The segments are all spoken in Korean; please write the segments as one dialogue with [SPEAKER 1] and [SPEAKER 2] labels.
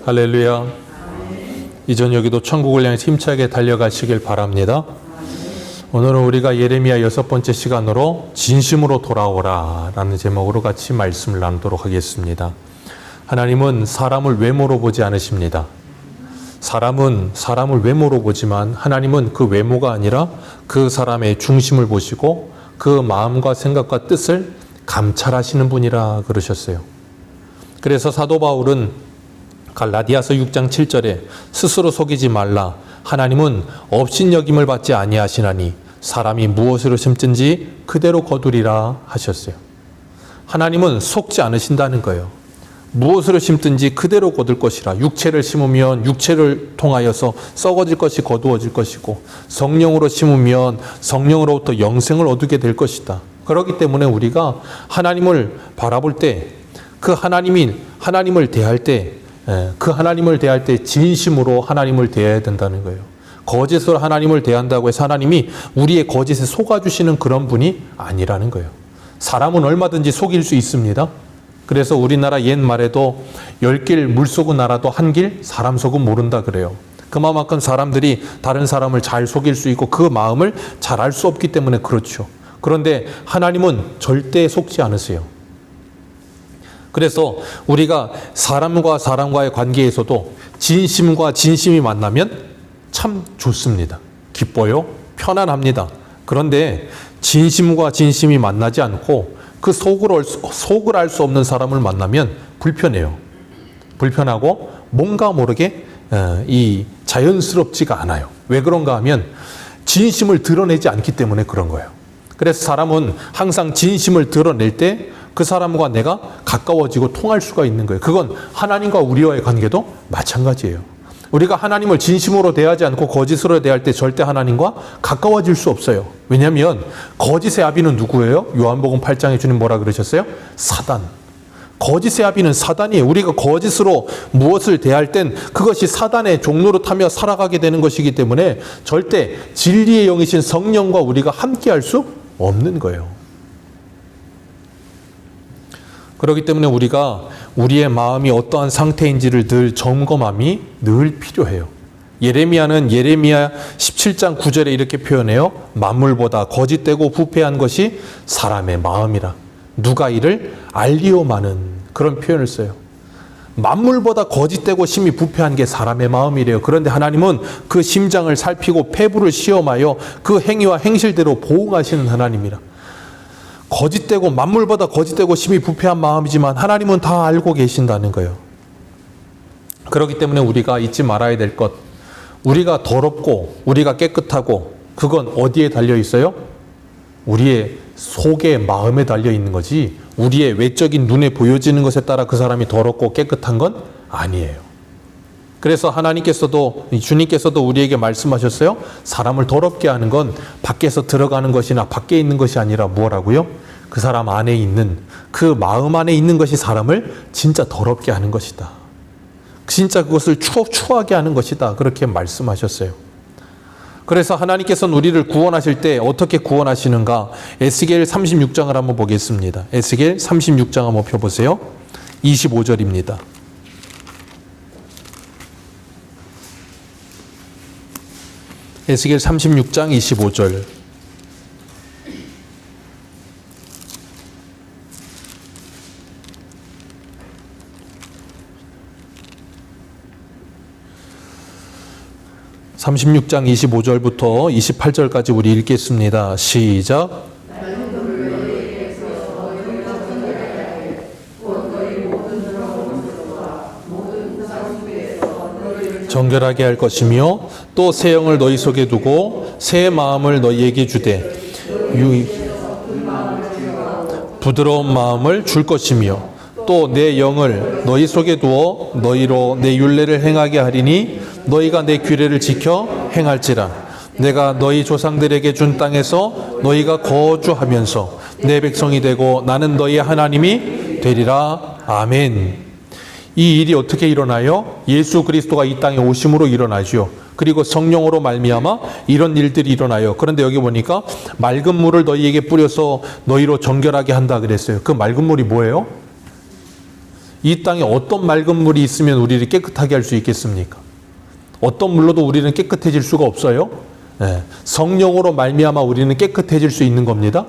[SPEAKER 1] 할렐루야. 이 저녁에도 천국을 향해 힘차게 달려가시길 바랍니다. 오늘은 우리가 예레미야 6번째 시간으로 진심으로 돌아오라 라는 제목으로 같이 말씀을 나누도록 하겠습니다. 하나님은 사람을 외모로 보지 않으십니다. 사람은 사람을 외모로 보지만 하나님은 그 외모가 아니라 그 사람의 중심을 보시고 그 마음과 생각과 뜻을 감찰하시는 분이라 그러셨어요. 그래서 사도 바울은 갈라디아서 6장 7절에 스스로 속이지 말라. 하나님은 업신여김을 받지 아니하시나니 사람이 무엇으로 심든지 그대로 거두리라 하셨어요. 하나님은 속지 않으신다는 거예요. 무엇으로 심든지 그대로 거둘 것이라. 육체를 심으면 육체를 통하여서 썩어질 것이 거두어질 것이고, 성령으로 심으면 성령으로부터 영생을 얻게 될 것이다. 그렇기 때문에 우리가 하나님을 바라볼 때, 그 하나님을 대할 때, 그 하나님을 대할 때 진심으로 하나님을 대해야 된다는 거예요. 거짓으로 하나님을 대한다고 해서 하나님이 우리의 거짓에 속아주시는 그런 분이 아니라는 거예요. 사람은 얼마든지 속일 수 있습니다. 그래서 우리나라 옛말에도 10길 물 속은 알아도 한 길 사람 속은 모른다 그래요. 그만큼 사람들이 다른 사람을 잘 속일 수 있고 그 마음을 잘 알 수 없기 때문에 그렇죠. 그런데 하나님은 절대 속지 않으세요. 그래서 우리가 사람과 사람과의 관계에서도 진심과 진심이 만나면 참 좋습니다. 기뻐요. 편안합니다. 그런데 진심과 진심이 만나지 않고 그 속을 알 수 없는 사람을 만나면 불편해요. 불편하고 뭔가 모르게 자연스럽지가 않아요. 왜 그런가 하면 진심을 드러내지 않기 때문에 그런 거예요. 그래서 사람은 항상 진심을 드러낼 때 그 사람과 내가 가까워지고 통할 수가 있는 거예요. 그건 하나님과 우리와의 관계도 마찬가지예요. 우리가 하나님을 진심으로 대하지 않고 거짓으로 대할 때 절대 하나님과 가까워질 수 없어요. 왜냐하면 거짓의 아비는 누구예요? 요한복음 8장에 주님 뭐라 그러셨어요? 사단. 거짓의 아비는 사단이에요. 우리가 거짓으로 무엇을 대할 땐 그것이 사단의 종로로 타며 살아가게 되는 것이기 때문에 절대 진리의 영이신 성령과 우리가 함께할 수 없는 거예요. 그렇기 때문에 우리가 우리의 마음이 어떠한 상태인지를 늘 점검함이 늘 필요해요. 예레미야는 예레미야 17장 9절에 이렇게 표현해요. 만물보다 거짓되고 부패한 것이 사람의 마음이라. 누가 이를 알리오마는 그런 표현을 써요. 만물보다 거짓되고 심히 부패한 게 사람의 마음이래요. 그런데 하나님은 그 심장을 살피고 폐부를 시험하여 그 행위와 행실대로 보응하시는 하나님이라. 거짓되고 만물보다 거짓되고 심히 부패한 마음이지만 하나님은 다 알고 계신다는 거예요. 그렇기 때문에 우리가 잊지 말아야 될 것, 우리가 더럽고 우리가 깨끗하고 그건 어디에 달려 있어요? 우리의 속의 마음에 달려 있는 거지 우리의 외적인 눈에 보여지는 것에 따라 그 사람이 더럽고 깨끗한 건 아니에요. 그래서 주님께서도 우리에게 말씀하셨어요. 사람을 더럽게 하는 건 밖에서 들어가는 것이나 밖에 있는 것이 아니라 뭐라고요? 그 사람 안에 있는, 그 마음 안에 있는 것이 사람을 진짜 더럽게 하는 것이다. 진짜 그것을 추하게 하는 것이다. 그렇게 말씀하셨어요. 그래서 하나님께서는 우리를 구원하실 때 어떻게 구원하시는가? 에스겔 36장을 한번 보겠습니다. 에스겔 36장 한번 펴보세요. 25절입니다. 에스겔 36장 25절. (36장) 25절부터 28절까지 우리 읽겠습니다. 시작. 정결하게 할 것이며 또 새 영을 너희 속에 두고 새 마음을 너희에게 주되 부드러운 마음을 줄 것이며 또 내 영을 너희 속에 두어 너희로 내 율례를 행하게 하리니 너희가 내 규례를 지켜 행할지라. 내가 너희 조상들에게 준 땅에서 너희가 거주하면서 내 백성이 되고 나는 너희 하나님이 되리라. 아멘. 이 일이 어떻게 일어나요? 예수 그리스도가 이 땅에 오심으로 일어나죠. 그리고 성령으로 말미암아 이런 일들이 일어나요. 그런데 여기 보니까 맑은 물을 너희에게 뿌려서 너희로 정결하게 한다 그랬어요. 그 맑은 물이 뭐예요? 이 땅에 어떤 맑은 물이 있으면 우리를 깨끗하게 할 수 있겠습니까? 어떤 물로도 우리는 깨끗해질 수가 없어요. 네. 성령으로 말미암아 우리는 깨끗해질 수 있는 겁니다.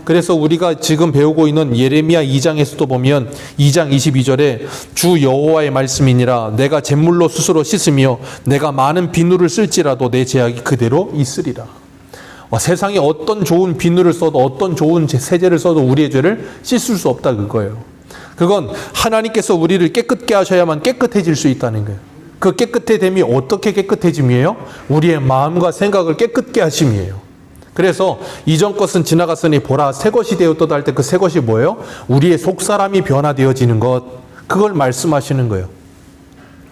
[SPEAKER 1] 그래서 우리가 지금 배우고 있는 예레미야 2장에서도 보면 2장 22절에 주 여호와의 말씀이니라 내가 잿물로 스스로 씻으며 내가 많은 비누를 쓸지라도 내 제약이 그대로 있으리라. 세상에 어떤 좋은 비누를 써도 어떤 좋은 세제를 써도 우리의 죄를 씻을 수 없다 그거예요. 그건 하나님께서 우리를 깨끗게 하셔야만 깨끗해질 수 있다는 거예요. 그 깨끗해됨이 어떻게 깨끗해짐이에요? 우리의 마음과 생각을 깨끗게 하심이에요. 그래서 이전 것은 지나갔으니 보라 새 것이 되었도다 할 때 그 새 것이 뭐예요? 우리의 속사람이 변화되어지는 것, 그걸 말씀하시는 거예요.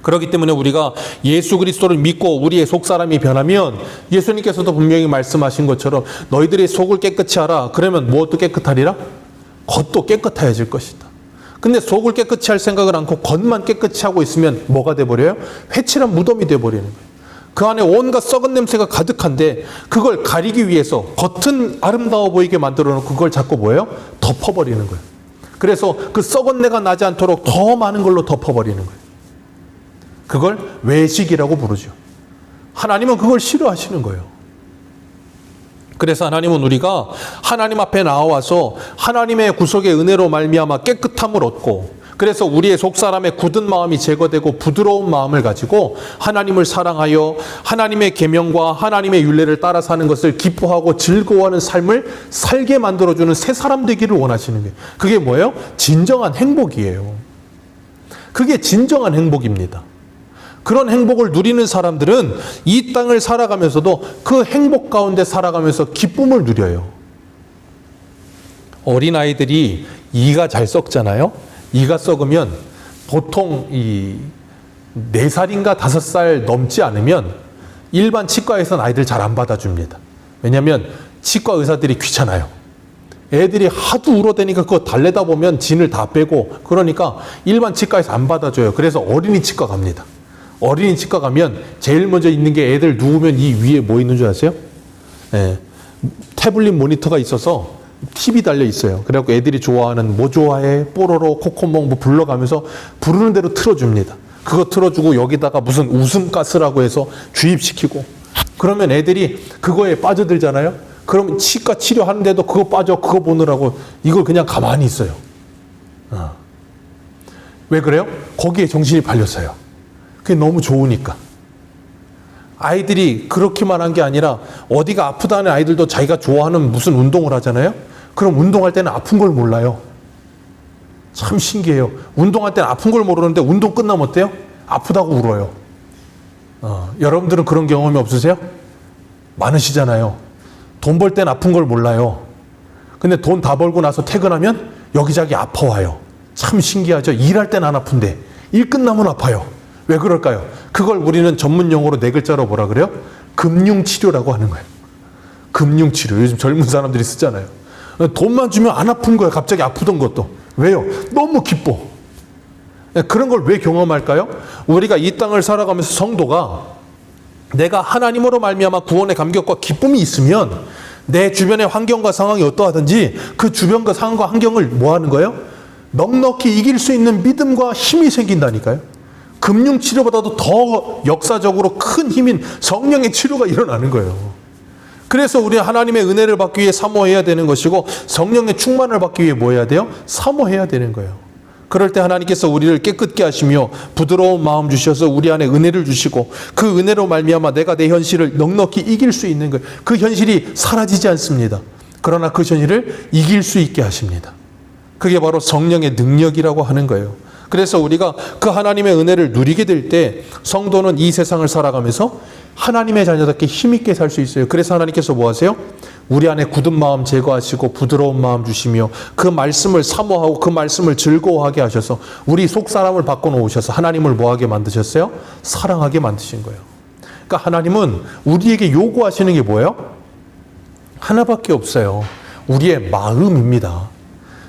[SPEAKER 1] 그렇기 때문에 우리가 예수 그리스도를 믿고 우리의 속사람이 변하면 예수님께서도 분명히 말씀하신 것처럼 너희들의 속을 깨끗이 하라. 그러면 무엇도 깨끗하리라? 겉도 깨끗해질 것이다. 근데 속을 깨끗이 할 생각을 않고 겉만 깨끗이 하고 있으면 뭐가 돼버려요? 회칠한 무덤이 돼버리는 거예요. 그 안에 온갖 썩은 냄새가 가득한데 그걸 가리기 위해서 겉은 아름다워 보이게 만들어 놓고 그걸 자꾸 뭐예요? 덮어버리는 거예요. 그래서 그 썩은 내가 나지 않도록 더 많은 걸로 덮어버리는 거예요. 그걸 외식이라고 부르죠. 하나님은 그걸 싫어하시는 거예요. 그래서 하나님은 우리가 하나님 앞에 나와서 하나님의 구속의 은혜로 말미암아 깨끗함을 얻고 그래서 우리의 속사람의 굳은 마음이 제거되고 부드러운 마음을 가지고 하나님을 사랑하여 하나님의 계명과 하나님의 율례를 따라 사는 것을 기뻐하고 즐거워하는 삶을 살게 만들어주는 새 사람 되기를 원하시는 거예요. 그게 뭐예요? 진정한 행복이에요. 그게 진정한 행복입니다. 그런 행복을 누리는 사람들은 이 땅을 살아가면서도 그 행복 가운데 살아가면서 기쁨을 누려요. 어린아이들이 이가 잘 썩잖아요. 이가 썩으면 보통 4살인가 5살 넘지 않으면 일반 치과에서는 아이들 잘 안 받아줍니다. 왜냐하면 치과 의사들이 귀찮아요. 애들이 하도 울어대니까 그거 달래다 보면 진을 다 빼고 그러니까 일반 치과에서 안 받아줘요. 그래서 어린이 치과 갑니다. 어린이 치과 가면 제일 먼저 있는 게 애들 누우면 이 위에 뭐 있는 줄 아세요? 네. 태블릿 모니터가 있어서 TV 달려 있어요. 그래갖고 애들이 좋아하는 뭐 좋아해? 뽀로로, 코코몽 뭐 불러가면서 부르는 대로 틀어줍니다. 그거 틀어주고 여기다가 무슨 웃음가스라고 해서 주입시키고 그러면 애들이 그거에 빠져들잖아요. 그럼 치과 치료하는데도 그거 빠져 그거 보느라고 이걸 그냥 가만히 있어요. 왜 그래요? 거기에 정신이 팔렸어요. 그게 너무 좋으니까. 아이들이 그렇게만 한 게 아니라 어디가 아프다는 아이들도 자기가 좋아하는 무슨 운동을 하잖아요. 그럼 운동할 때는 아픈 걸 몰라요. 참 신기해요. 운동할 때는 아픈 걸 모르는데 운동 끝나면 어때요? 아프다고 울어요. 여러분들은 그런 경험이 없으세요? 많으시잖아요. 돈 벌 땐 아픈 걸 몰라요. 근데 돈 다 벌고 나서 퇴근하면 여기저기 아파와요. 참 신기하죠. 일할 땐 안 아픈데 일 끝나면 아파요. 왜 그럴까요? 그걸 우리는 전문 용어로 4글자로 뭐라 그래요? 금융치료라고 하는 거예요. 금융치료. 요즘 젊은 사람들이 쓰잖아요. 돈만 주면 안 아픈 거예요. 갑자기 아프던 것도. 왜요? 너무 기뻐. 그런 걸 왜 경험할까요? 우리가 이 땅을 살아가면서 성도가 내가 하나님으로 말미암아 구원의 감격과 기쁨이 있으면 내 주변의 환경과 상황이 어떠하든지 그 주변과 상황과 환경을 뭐 하는 거예요? 넉넉히 이길 수 있는 믿음과 힘이 생긴다니까요. 금융치료보다도 더 역사적으로 큰 힘인 성령의 치료가 일어나는 거예요. 그래서 우리 하나님의 은혜를 받기 위해 사모해야 되는 것이고 성령의 충만을 받기 위해 뭐 해야 돼요? 사모해야 되는 거예요. 그럴 때 하나님께서 우리를 깨끗게 하시며 부드러운 마음 주셔서 우리 안에 은혜를 주시고 그 은혜로 말미암아 내가 내 현실을 넉넉히 이길 수 있는 거예요. 그 현실이 사라지지 않습니다. 그러나 그 현실을 이길 수 있게 하십니다. 그게 바로 성령의 능력이라고 하는 거예요. 그래서 우리가 그 하나님의 은혜를 누리게 될 때 성도는 이 세상을 살아가면서 하나님의 자녀답게 힘있게 살 수 있어요. 그래서 하나님께서 뭐 하세요? 우리 안에 굳은 마음 제거하시고 부드러운 마음 주시며 그 말씀을 사모하고 그 말씀을 즐거워하게 하셔서 우리 속사람을 바꿔놓으셔서 하나님을 뭐하게 만드셨어요? 사랑하게 만드신 거예요. 그러니까 하나님은 우리에게 요구하시는 게 뭐예요? 하나밖에 없어요. 우리의 마음입니다.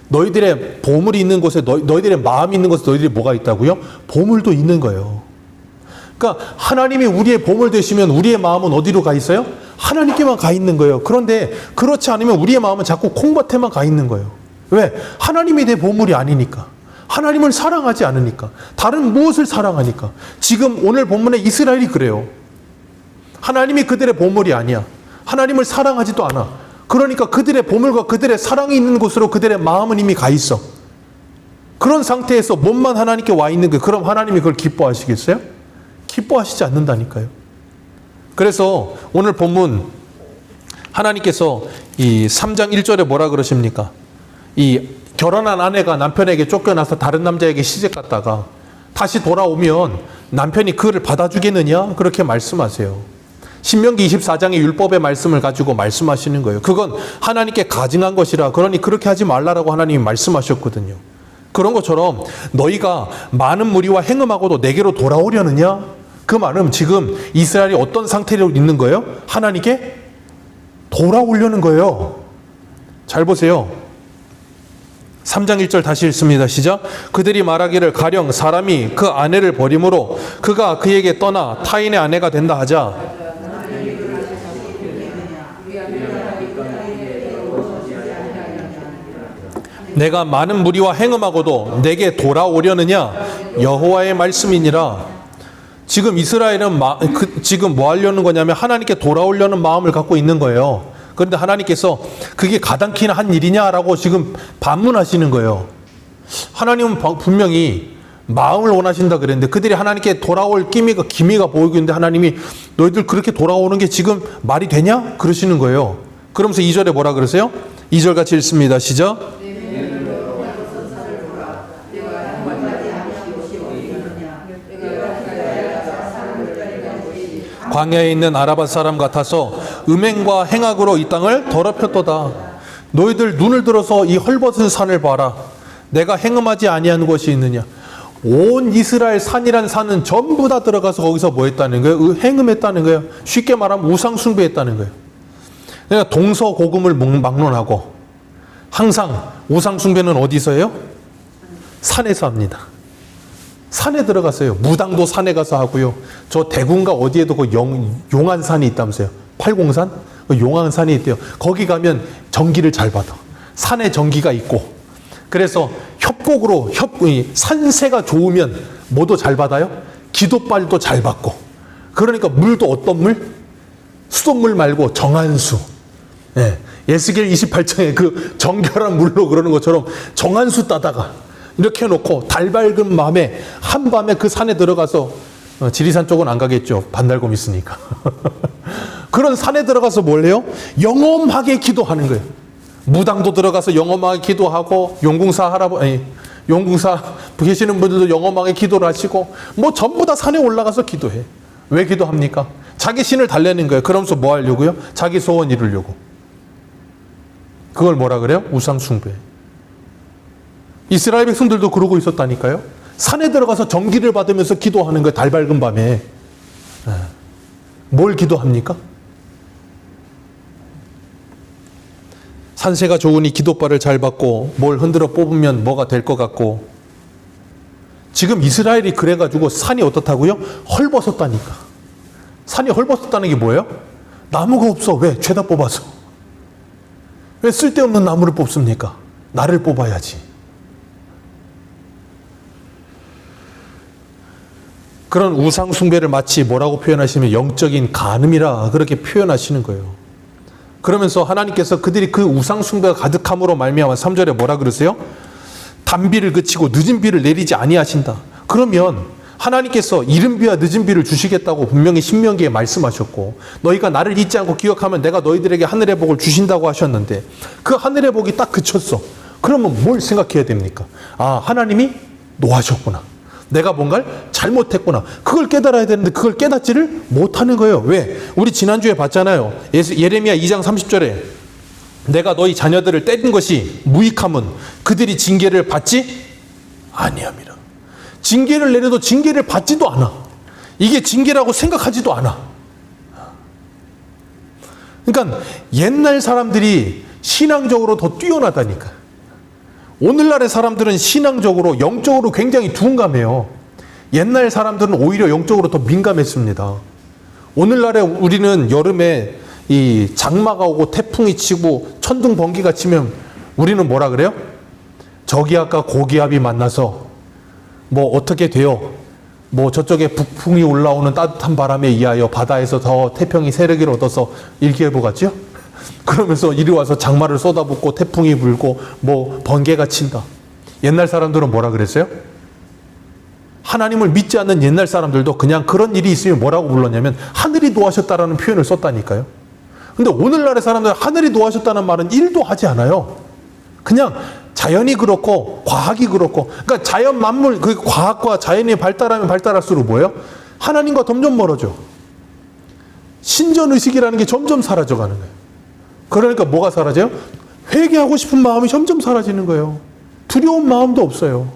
[SPEAKER 1] 너희들의 보물이 있는 곳에 너희들의 마음이 있는 곳에 너희들이 뭐가 있다고요? 보물도 있는 거예요. 그러니까 하나님이 우리의 보물 되시면 우리의 마음은 어디로 가 있어요? 하나님께만 가 있는 거예요. 그런데 그렇지 않으면 우리의 마음은 자꾸 콩밭에만 가 있는 거예요. 왜? 하나님이 내 보물이 아니니까. 하나님을 사랑하지 않으니까. 다른 무엇을 사랑하니까. 지금 오늘 본문에 이스라엘이 그래요. 하나님이 그들의 보물이 아니야. 하나님을 사랑하지도 않아. 그러니까 그들의 보물과 그들의 사랑이 있는 곳으로 그들의 마음은 이미 가 있어. 그런 상태에서 몸만 하나님께 와 있는 거, 그럼 하나님이 그걸 기뻐하시겠어요? 기뻐하시지 않는다니까요. 그래서 오늘 본문 하나님께서 이 3장 1절에 뭐라 그러십니까? 이 결혼한 아내가 남편에게 쫓겨나서 다른 남자에게 시집 갔다가 다시 돌아오면 남편이 그를 받아주겠느냐? 그렇게 말씀하세요. 신명기 24장의 율법의 말씀을 가지고 말씀하시는 거예요. 그건 하나님께 가증한 것이라, 그러니 그렇게 하지 말라라고 하나님이 말씀하셨거든요. 그런 것처럼 너희가 많은 무리와 행음하고도 내게로 돌아오려느냐? 그 말은 지금 이스라엘이 어떤 상태로 있는 거예요? 하나님께 돌아오려는 거예요. 잘 보세요. 3장 1절 다시 읽습니다. 시작. 그들이 말하기를 가령 사람이 그 아내를 버림으로 그가 그에게 떠나 타인의 아내가 된다 하자. 내가 많은 무리와 행음하고도 내게 돌아오려느냐? 여호와의 말씀이니라. 지금 이스라엘은 지금 뭐 하려는 거냐면 하나님께 돌아오려는 마음을 갖고 있는 거예요. 그런데 하나님께서 그게 가당키나 한 일이냐라고 지금 반문하시는 거예요. 하나님은 분명히 마음을 원하신다 그랬는데 그들이 하나님께 돌아올 기미가 보이고 있는데 하나님이 너희들 그렇게 돌아오는 게 지금 말이 되냐? 그러시는 거예요. 그러면서 2절에 뭐라 그러세요? 2절 같이 읽습니다. 시작. 광야에 있는 아라밧 사람 같아서 음행과 행악으로 이 땅을 더럽혔도다. 너희들 눈을 들어서 이 헐벗은 산을 봐라. 내가 행음하지 아니한 것이 있느냐. 온 이스라엘 산이란 산은 전부 다 들어가서 거기서 뭐 했다는 거예요? 행음했다는 거예요. 쉽게 말하면 우상 숭배했다는 거예요. 그러니까 동서고금을 막론하고 항상 우상 숭배는 어디서 해요? 산에서 합니다. 산에 들어갔어요. 무당도 산에 가서 하고요. 저 대구인가 어디에도 그 용안산이 있다면서요. 팔공산? 그 용안산이 있대요. 거기 가면 전기를 잘 받아. 산에 전기가 있고. 그래서 협곡으로 산세가 좋으면 뭐도 잘 받아요? 기도빨도 잘 받고. 그러니까 물도 어떤 물? 수돗물 말고 정한수. 예스겔 28장에 그 정결한 물로 그러는 것처럼 정한수 따다가 이렇게 해놓고 달 밝은 밤에 한밤에 그 산에 들어가서 지리산 쪽은 안 가겠죠. 반달곰 있으니까. 그런 산에 들어가서 뭘 해요? 영험하게 기도하는 거예요. 무당도 들어가서 영험하게 기도하고 용궁사 계시는 분들도 영험하게 기도를 하시고 뭐 전부 다 산에 올라가서 기도해. 왜 기도합니까? 자기 신을 달래는 거예요. 그러면서 뭐 하려고요? 자기 소원 이루려고. 그걸 뭐라 그래요? 우상 숭배. 이스라엘 백성들도 그러고 있었다니까요. 산에 들어가서 전기를 받으면서 기도하는 거예요. 달 밝은 밤에. 뭘 기도합니까? 산세가 좋으니 기도발을 잘 받고 뭘 흔들어 뽑으면 뭐가 될 것 같고. 지금 이스라엘이 그래가지고 산이 어떻다고요? 헐벗었다니까. 산이 헐벗었다는 게 뭐예요? 나무가 없어. 왜? 죄다 뽑아서. 왜 쓸데없는 나무를 뽑습니까? 나를 뽑아야지. 그런 우상 숭배를 마치 뭐라고 표현하시면 영적인 간음이라 그렇게 표현하시는 거예요. 그러면서 하나님께서 그들이 그 우상 숭배가 가득함으로 말미암아 3절에 뭐라 그러세요? 단비를 그치고 늦은 비를 내리지 아니하신다. 그러면 하나님께서 이른 비와 늦은 비를 주시겠다고 분명히 신명기에 말씀하셨고 너희가 나를 잊지 않고 기억하면 내가 너희들에게 하늘의 복을 주신다고 하셨는데 그 하늘의 복이 딱 그쳤어. 그러면 뭘 생각해야 됩니까? 아, 하나님이 노하셨구나. 내가 뭔가를 잘못했구나. 그걸 깨달아야 되는데 그걸 깨닫지를 못하는 거예요. 왜? 우리 지난주에 봤잖아요. 예레미야 2장 30절에 내가 너희 자녀들을 때린 것이 무익함은 그들이 징계를 받지 아니함이라. 징계를 내려도 징계를 받지도 않아. 이게 징계라고 생각하지도 않아. 그러니까 옛날 사람들이 신앙적으로 더 뛰어나다니까. 오늘날의 사람들은 신앙적으로 영적으로 굉장히 둔감해요. 옛날 사람들은 오히려 영적으로 더 민감했습니다. 오늘날에 우리는 여름에 이 장마가 오고 태풍이 치고 천둥 번개가 치면 우리는 뭐라 그래요? 저기압과 고기압이 만나서 뭐 어떻게 돼요? 뭐 저쪽에 북풍이 올라오는 따뜻한 바람에 의하여 바다에서 더 태평이 세력을 얻어서 일기예보 같죠? 그러면서 이리 와서 장마를 쏟아붓고 태풍이 불고 뭐 번개가 친다. 옛날 사람들은 뭐라 그랬어요? 하나님을 믿지 않는 옛날 사람들도 그냥 그런 일이 있으면 뭐라고 불렀냐면 하늘이 노하셨다라는 표현을 썼다니까요. 근데 오늘날의 사람들은 하늘이 노하셨다는 말은 일도 하지 않아요. 그냥 자연이 그렇고 과학이 그렇고, 그러니까 자연 만물, 그 과학과 자연이 발달하면 발달할수록 뭐예요? 하나님과 점점 멀어져. 신전의식이라는 게 점점 사라져가는 거예요. 그러니까 뭐가 사라져요? 회개하고 싶은 마음이 점점 사라지는 거예요. 두려운 마음도 없어요.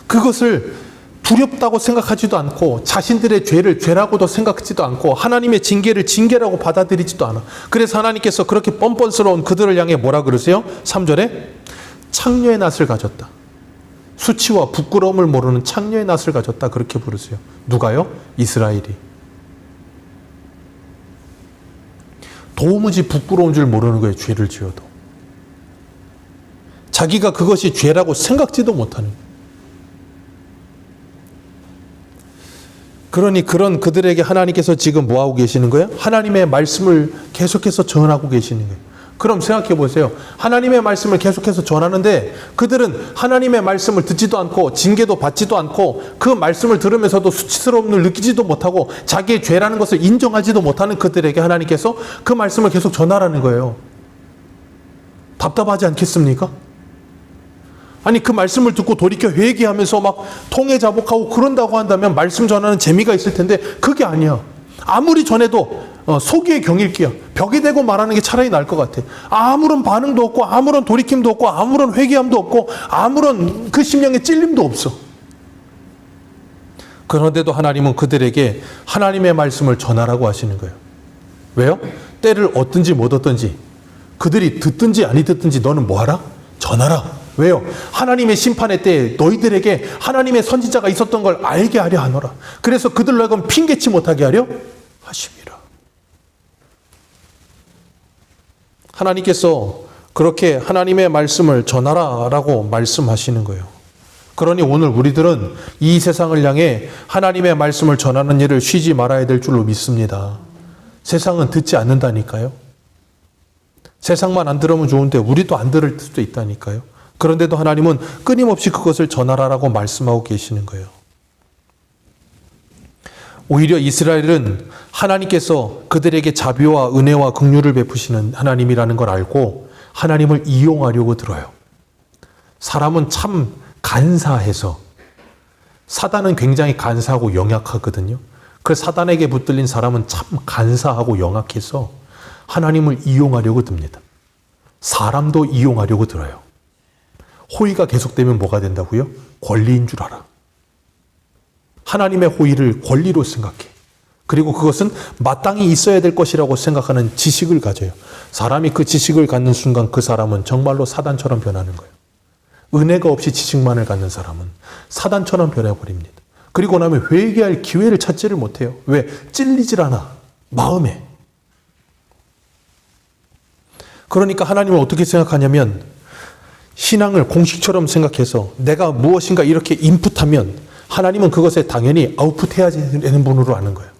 [SPEAKER 1] 그것을 두렵다고 생각하지도 않고 자신들의 죄를 죄라고도 생각하지도 않고 하나님의 징계를 징계라고 받아들이지도 않아. 그래서 하나님께서 그렇게 뻔뻔스러운 그들을 향해 뭐라 그러세요? 3절에 창녀의 낯을 가졌다. 수치와 부끄러움을 모르는 창녀의 낯을 가졌다. 그렇게 부르세요. 누가요? 이스라엘이. 도무지 부끄러운 줄 모르는 거예요. 죄를 지어도. 자기가 그것이 죄라고 생각지도 못하는 거예요. 그러니 그런 그들에게 하나님께서 지금 뭐하고 계시는 거예요? 하나님의 말씀을 계속해서 전하고 계시는 거예요. 그럼 생각해 보세요. 하나님의 말씀을 계속해서 전하는데 그들은 하나님의 말씀을 듣지도 않고 징계도 받지도 않고 그 말씀을 들으면서도 수치스러움을 느끼지도 못하고 자기의 죄라는 것을 인정하지도 못하는 그들에게 하나님께서 그 말씀을 계속 전하라는 거예요. 답답하지 않겠습니까? 아니 그 말씀을 듣고 돌이켜 회개하면서 막 통회자복하고 그런다고 한다면 말씀 전하는 재미가 있을 텐데 그게 아니야. 아무리 전해도 소기의 경일기야. 벽이 되고 말하는 게 차라리 나을 것 같아. 아무런 반응도 없고 아무런 돌이킴도 없고 아무런 회개함도 없고 아무런 그 심령의 찔림도 없어. 그런데도 하나님은 그들에게 하나님의 말씀을 전하라고 하시는 거예요. 왜요? 때를 얻든지 못 얻든지 그들이 듣든지 아니 듣든지 너는 뭐하라? 전하라. 왜요? 하나님의 심판의 때에 너희들에게 하나님의 선지자가 있었던 걸 알게 하려 하노라. 그래서 그들로 하여금 핑계치 못하게 하려 하심이라. 하나님께서 그렇게 하나님의 말씀을 전하라라고 말씀하시는 거예요. 그러니 오늘 우리들은 이 세상을 향해 하나님의 말씀을 전하는 일을 쉬지 말아야 될 줄로 믿습니다. 세상은 듣지 않는다니까요. 세상만 안 들으면 좋은데 우리도 안 들을 수도 있다니까요. 그런데도 하나님은 끊임없이 그것을 전하라라고 말씀하고 계시는 거예요. 오히려 이스라엘은 하나님께서 그들에게 자비와 은혜와 긍휼을 베푸시는 하나님이라는 걸 알고 하나님을 이용하려고 들어요. 사람은 참 간사해서, 사단은 굉장히 간사하고 영약하거든요. 그 사단에게 붙들린 사람은 참 간사하고 영악해서 하나님을 이용하려고 듭니다. 사람도 이용하려고 들어요. 호의가 계속되면 뭐가 된다고요? 권리인 줄 알아. 하나님의 호의를 권리로 생각해. 그리고 그것은 마땅히 있어야 될 것이라고 생각하는 지식을 가져요. 사람이 그 지식을 갖는 순간 그 사람은 정말로 사단처럼 변하는 거예요. 은혜가 없이 지식만을 갖는 사람은 사단처럼 변해버립니다. 그리고 나면 회개할 기회를 찾지를 못해요. 왜? 찔리질 않아. 마음에. 그러니까 하나님을 어떻게 생각하냐면 신앙을 공식처럼 생각해서 내가 무엇인가 이렇게 인풋하면 하나님은 그것에 당연히 아웃풋해야 되는 분으로 아는 거예요.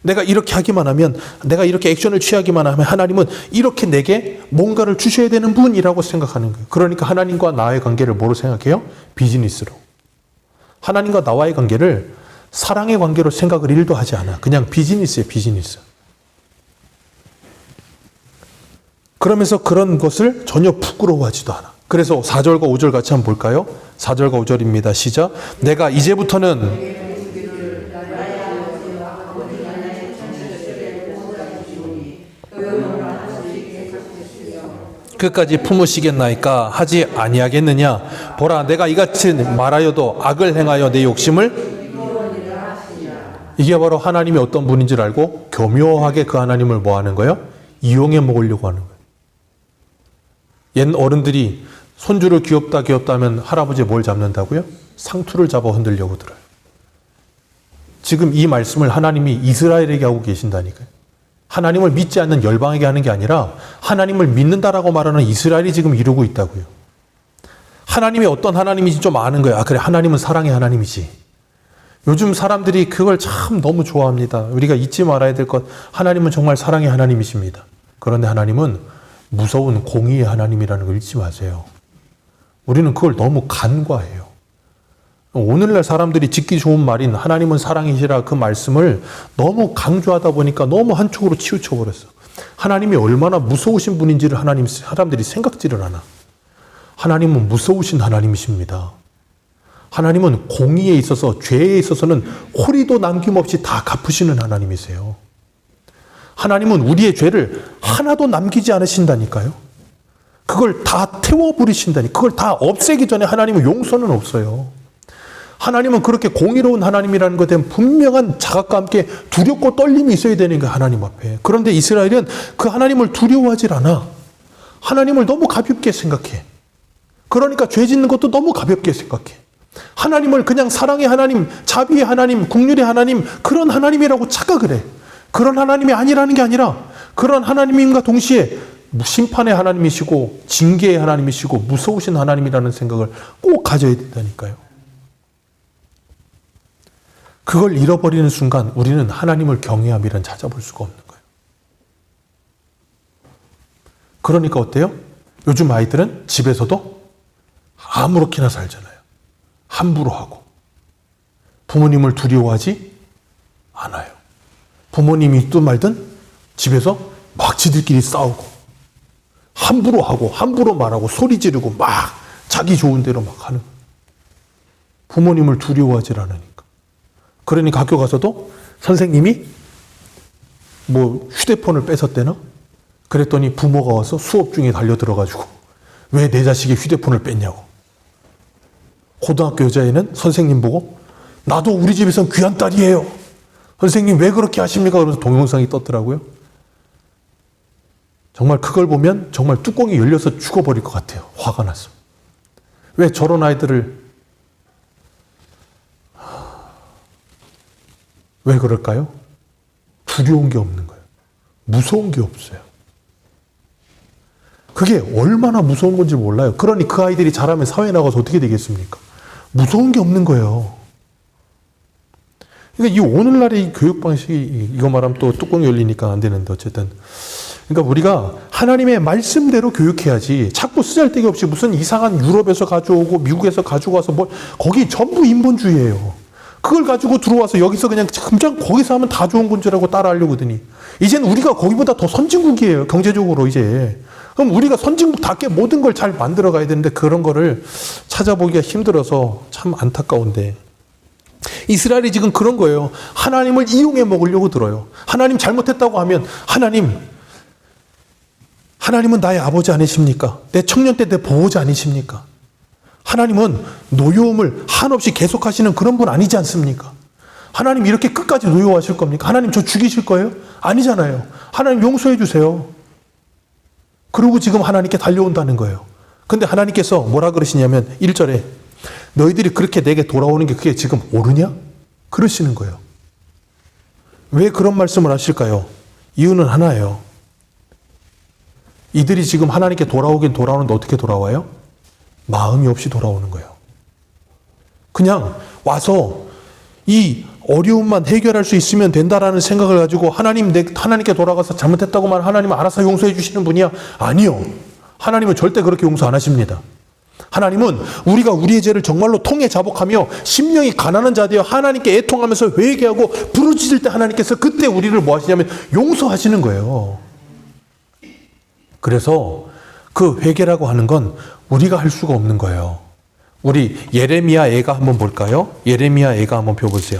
[SPEAKER 1] 내가 이렇게 하기만 하면, 내가 이렇게 액션을 취하기만 하면 하나님은 이렇게 내게 뭔가를 주셔야 되는 분이라고 생각하는 거예요. 그러니까 하나님과 나의 관계를 뭐로 생각해요? 비즈니스로. 하나님과 나와의 관계를 사랑의 관계로 생각을 1도 하지 않아. 그냥 비즈니스예요, 비즈니스. 그러면서 그런 것을 전혀 부끄러워하지도 않아. 그래서 4절과 5절 같이 한번 볼까요? 4절과 5절입니다. 시작. 내가 이제부터는 끝까지 품으시겠나이까 하지 아니하겠느냐. 보라, 내가 이같이 말하여도 악을 행하여 내 욕심을, 이게 바로 하나님이 어떤 분인 줄 알고 교묘하게 그 하나님을 뭐 하는 거예요? 이용해 먹으려고 하는 거예요. 옛 어른들이 손주를 귀엽다 하면 할아버지 뭘 잡는다고요? 상투를 잡아 흔들려고 들어요. 지금 이 말씀을 하나님이 이스라엘에게 하고 계신다니까요. 하나님을 믿지 않는 열방에게 하는 게 아니라 하나님을 믿는다라고 말하는 이스라엘이 지금 이루고 있다고요. 하나님이 어떤 하나님인지 좀 아는 거예요. 아, 그래, 하나님은 사랑의 하나님이지. 요즘 사람들이 그걸 참 너무 좋아합니다. 우리가 잊지 말아야 될 것, 하나님은 정말 사랑의 하나님이십니다. 그런데 하나님은 무서운 공의의 하나님이라는 걸 잊지 마세요. 우리는 그걸 너무 간과해요. 오늘날 사람들이 듣기 좋은 말인 하나님은 사랑이시라 그 말씀을 너무 강조하다 보니까 너무 한쪽으로 치우쳐버렸어. 하나님이 얼마나 무서우신 분인지를 사람들이 생각지를 않아. 하나님은 무서우신 하나님이십니다. 하나님은 공의에 있어서, 죄에 있어서는 호리도 남김없이 다 갚으시는 하나님이세요. 하나님은 우리의 죄를 하나도 남기지 않으신다니까요. 그걸 다 태워버리신다니. 그걸 다 없애기 전에 하나님은 용서는 없어요. 하나님은 그렇게 공의로운 하나님이라는 것에 대한 분명한 자각과 함께 두렵고 떨림이 있어야 되는 거예요, 하나님 앞에. 그런데 이스라엘은 그 하나님을 두려워하질 않아. 하나님을 너무 가볍게 생각해. 그러니까 죄 짓는 것도 너무 가볍게 생각해. 하나님을 그냥 사랑의 하나님, 자비의 하나님, 긍휼의 하나님, 그런 하나님이라고 착각을 해. 그런 하나님이 아니라는 게 아니라 그런 하나님임과 동시에 심판의 하나님이시고 징계의 하나님이시고 무서우신 하나님이라는 생각을 꼭 가져야 된다니까요. 그걸 잃어버리는 순간 우리는 하나님을 경외함이란 찾아볼 수가 없는 거예요. 그러니까 어때요? 요즘 아이들은 집에서도 아무렇게나 살잖아요. 함부로 하고 부모님을 두려워하지 않아요. 부모님이 있든 말든 집에서 막 지들끼리 싸우고 함부로 하고 함부로 말하고 소리 지르고 막 자기 좋은 대로 막 하는 거예요. 부모님을 두려워하지 않으니까. 그러니까 학교 가서도 선생님이 뭐 휴대폰을 뺏었대나? 그랬더니 부모가 와서 수업 중에 달려들어가지고 왜 내 자식이 휴대폰을 뺐냐고. 고등학교 여자애는 선생님 보고 나도 우리 집에선 귀한 딸이에요. 선생님 왜 그렇게 하십니까? 그러면서 동영상이 떴더라고요. 정말 그걸 보면 정말 뚜껑이 열려서 죽어버릴 것 같아요. 화가 나서. 왜 저런 아이들을 왜 그럴까요? 두려운 게 없는 거예요. 무서운 게 없어요. 그게 얼마나 무서운 건지 몰라요. 그러니 그 아이들이 자라면 사회에 나가서 어떻게 되겠습니까? 무서운 게 없는 거예요. 그러니까 이 오늘날의 교육 방식이, 이거 말하면 또 뚜껑이 열리니까 안 되는데 어쨌든. 그러니까 우리가 하나님의 말씀대로 교육해야지 자꾸 쓰잘데기 없이 무슨 이상한 유럽에서 가져오고 미국에서 가지고 와서 뭐 거기 전부 인본주의예요. 그걸 가지고 들어와서 여기서 그냥 금방 거기서 하면 다 좋은 건 줄 알고 따라하려고 하더니 이제는 우리가 거기보다 더 선진국이에요. 경제적으로 이제. 그럼 우리가 선진국답게 모든 걸 잘 만들어 가야 되는데 그런 거를 찾아보기가 힘들어서 참 안타까운데 이스라엘이 지금 그런 거예요. 하나님을 이용해 먹으려고 들어요. 하나님 잘못했다고 하면 하나님은 나의 아버지 아니십니까? 내 청년 때 내 보호자 아니십니까? 하나님은 노여움을 한없이 계속하시는 그런 분 아니지 않습니까? 하나님 이렇게 끝까지 노여워하실 겁니까? 하나님 저 죽이실 거예요? 아니잖아요. 하나님 용서해 주세요. 그러고 지금 하나님께 달려온다는 거예요. 근데 하나님께서 뭐라 그러시냐면 1절에 너희들이 그렇게 내게 돌아오는 게 그게 지금 옳으냐? 그러시는 거예요. 왜 그런 말씀을 하실까요? 이유는 하나예요. 이들이 지금 하나님께 돌아오긴 돌아오는데 어떻게 돌아와요? 마음이 없이 돌아오는 거예요. 그냥 와서 이 어려움만 해결할 수 있으면 된다라는 생각을 가지고 하나님께 돌아가서 잘못했다고만 하나님은 알아서 용서해 주시는 분이야? 아니요. 하나님은 절대 그렇게 용서 안 하십니다. 하나님은 우리가 우리의 죄를 정말로 통해 자복하며 심령이 가난한 자 되어 하나님께 애통하면서 회개하고 부르짖을 때 하나님께서 그때 우리를 뭐 하시냐면 용서하시는 거예요. 그래서 그 회개라고 하는 건 우리가 할 수가 없는 거예요. 우리 예레미야 애가 한번 볼까요? 예레미야 애가 한번 펴보세요.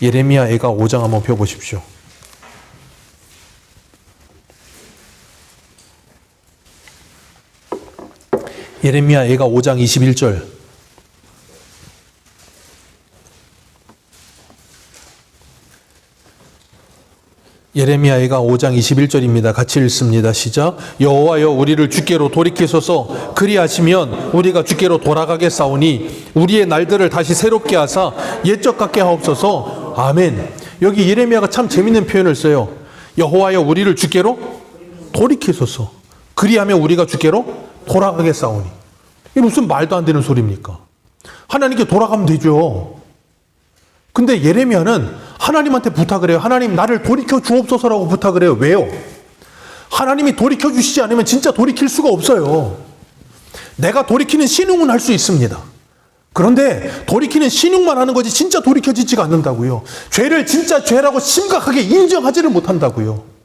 [SPEAKER 1] 예레미야 애가 5장 한번 펴보십시오. 예레미야 애가 5장 21절. 예레미야 애가 5장 21절입니다. 같이 읽습니다. 시작. 여호와여 우리를 주께로 돌이키소서. 그리하시면 우리가 주께로 돌아가겠사오니 우리의 날들을 다시 새롭게 하사 옛적 같게 하옵소서. 아멘. 여기 예레미야가 참 재밌는 표현을 써요. 여호와여 우리를 주께로 돌이키소서. 그리하면 우리가 주께로 돌아가겠사오니. 이게 무슨 말도 안 되는 소리입니까? 하나님께 돌아가면 되죠. 근데 예레미야는 하나님한테 부탁을 해요. 하나님 나를 돌이켜 주옵소서라고 부탁을 해요. 왜요? 하나님이 돌이켜 주시지 않으면 진짜 돌이킬 수가 없어요. 내가 돌이키는 신용은 할 수 있습니다. 그런데 돌이키는 신용만 하는 거지 진짜 돌이켜지지가 않는다고요. 죄를 진짜 죄라고 심각하게 인정하지를 못한다고요.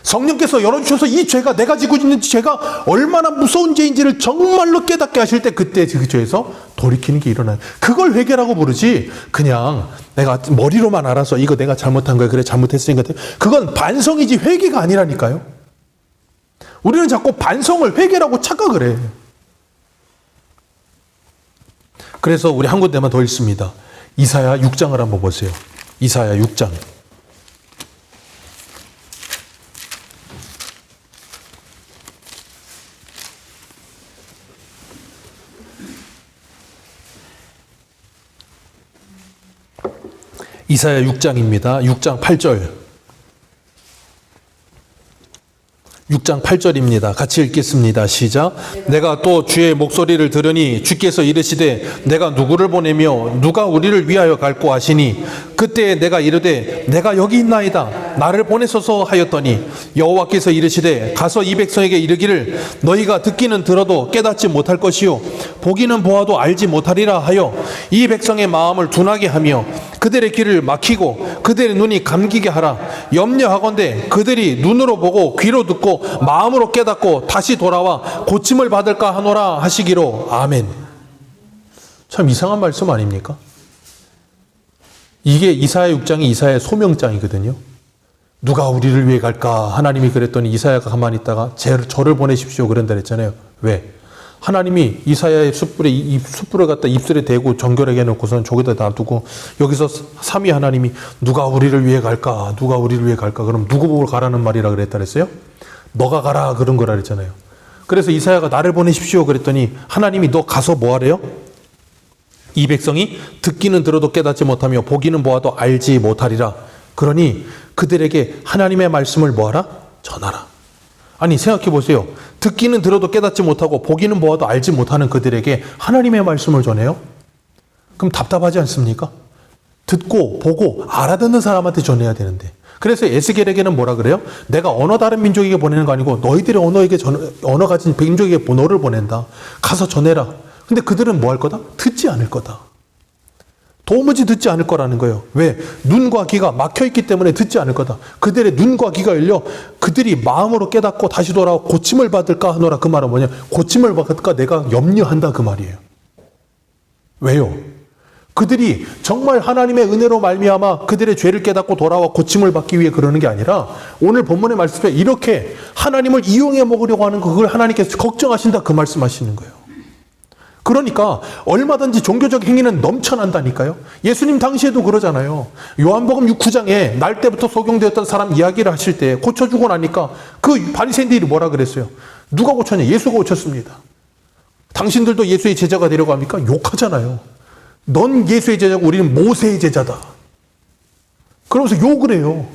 [SPEAKER 1] 성령께서 열어주셔서 이 죄가 내가 지고 있는 죄가 얼마나 무서운 죄인지를 정말로 깨닫게 하실 때 그때 그 죄에서 돌이키는 게 일어나요. 그걸 회개라고 부르지 그냥 내가 머리로만 알아서 이거 내가 잘못한 거야. 그래 잘못했으니까. 그건 반성이지 회개가 아니라니까요. 우리는 자꾸 반성을 회개라고 착각을 해. 그래서 우리 한 군데만 더 읽습니다. 이사야 6장을 한번 보세요. 이사야 6장. 이사야 6장입니다. 6장 8절. 6장 8절입니다. 같이 읽겠습니다. 시작. 내가 또 주의 목소리를 들으니 주께서 이르시되 내가 누구를 보내며 누가 우리를 위하여 갈고 하시니 그때 내가 이르되 내가 여기 있나이다. 나를 보내소서 하였더니 여호와께서 이르시되 가서 이 백성에게 이르기를 너희가 듣기는 들어도 깨닫지 못할 것이요 보기는 보아도 알지 못하리라 하여 이 백성의 마음을 둔하게 하며 그들의 귀를 막히고 그들의 눈이 감기게 하라. 염려하건대 그들이 눈으로 보고 귀로 듣고 마음으로 깨닫고 다시 돌아와 고침을 받을까 하노라 하시기로. 아멘. 참 이상한 말씀 아닙니까? 이게 이사야 6장이 이사야의 소명장이거든요. 누가 우리를 위해 갈까? 하나님이 그랬더니 이사야가 가만히 있다가 저를 보내십시오 그런다 그랬잖아요. 왜? 하나님이 이사야의 숯불을 갖다 입술에 대고 정결하게 해놓고서는 저기다 놔두고 여기서 삼위 하나님이 누가 우리를 위해 갈까? 누가 우리를 위해 갈까? 그럼 누구 보고 가라는 말이라 그랬다 그랬어요? 너가 가라 그런 거라 그랬잖아요. 그래서 이사야가 나를 보내십시오 그랬더니 하나님이 너 가서 뭐 하래요? 이 백성이 듣기는 들어도 깨닫지 못하며 보기는 보아도 알지 못하리라. 그러니 그들에게 하나님의 말씀을 뭐하라? 전하라. 아니 생각해 보세요. 듣기는 들어도 깨닫지 못하고 보기는 보아도 알지 못하는 그들에게 하나님의 말씀을 전해요? 그럼 답답하지 않습니까? 듣고 보고 알아듣는 사람한테 전해야 되는데. 그래서 에스겔에게는 뭐라 그래요? 내가 언어 다른 민족에게 보내는 거 아니고 너희들의 언어 가진 민족에게 너를 보낸다. 가서 전해라. 근데 그들은 뭐 할 거다? 듣지 않을 거다. 도무지 듣지 않을 거라는 거예요. 왜? 눈과 귀가 막혀있기 때문에 듣지 않을 거다. 그들의 눈과 귀가 열려 그들이 마음으로 깨닫고 다시 돌아와 고침을 받을까 하노라. 그 말은 뭐냐? 고침을 받을까 내가 염려한다 그 말이에요. 왜요? 그들이 정말 하나님의 은혜로 말미암아 그들의 죄를 깨닫고 돌아와 고침을 받기 위해 그러는 게 아니라 오늘 본문의 말씀에 이렇게 하나님을 이용해 먹으려고 하는 거 그걸 하나님께서 걱정하신다 그 말씀하시는 거예요. 그러니까 얼마든지 종교적 행위는 넘쳐난다니까요. 예수님 당시에도 그러잖아요. 요한복음 9장에 날 때부터 소경되었던 사람 이야기를 하실 때 고쳐주고 나니까 그 바리새인들이 뭐라 그랬어요? 누가 고쳤냐? 예수가 고쳤습니다. 당신들도 예수의 제자가 되려고 합니까? 욕하잖아요. 넌 예수의 제자고 우리는 모세의 제자다. 그러면서 욕을 해요.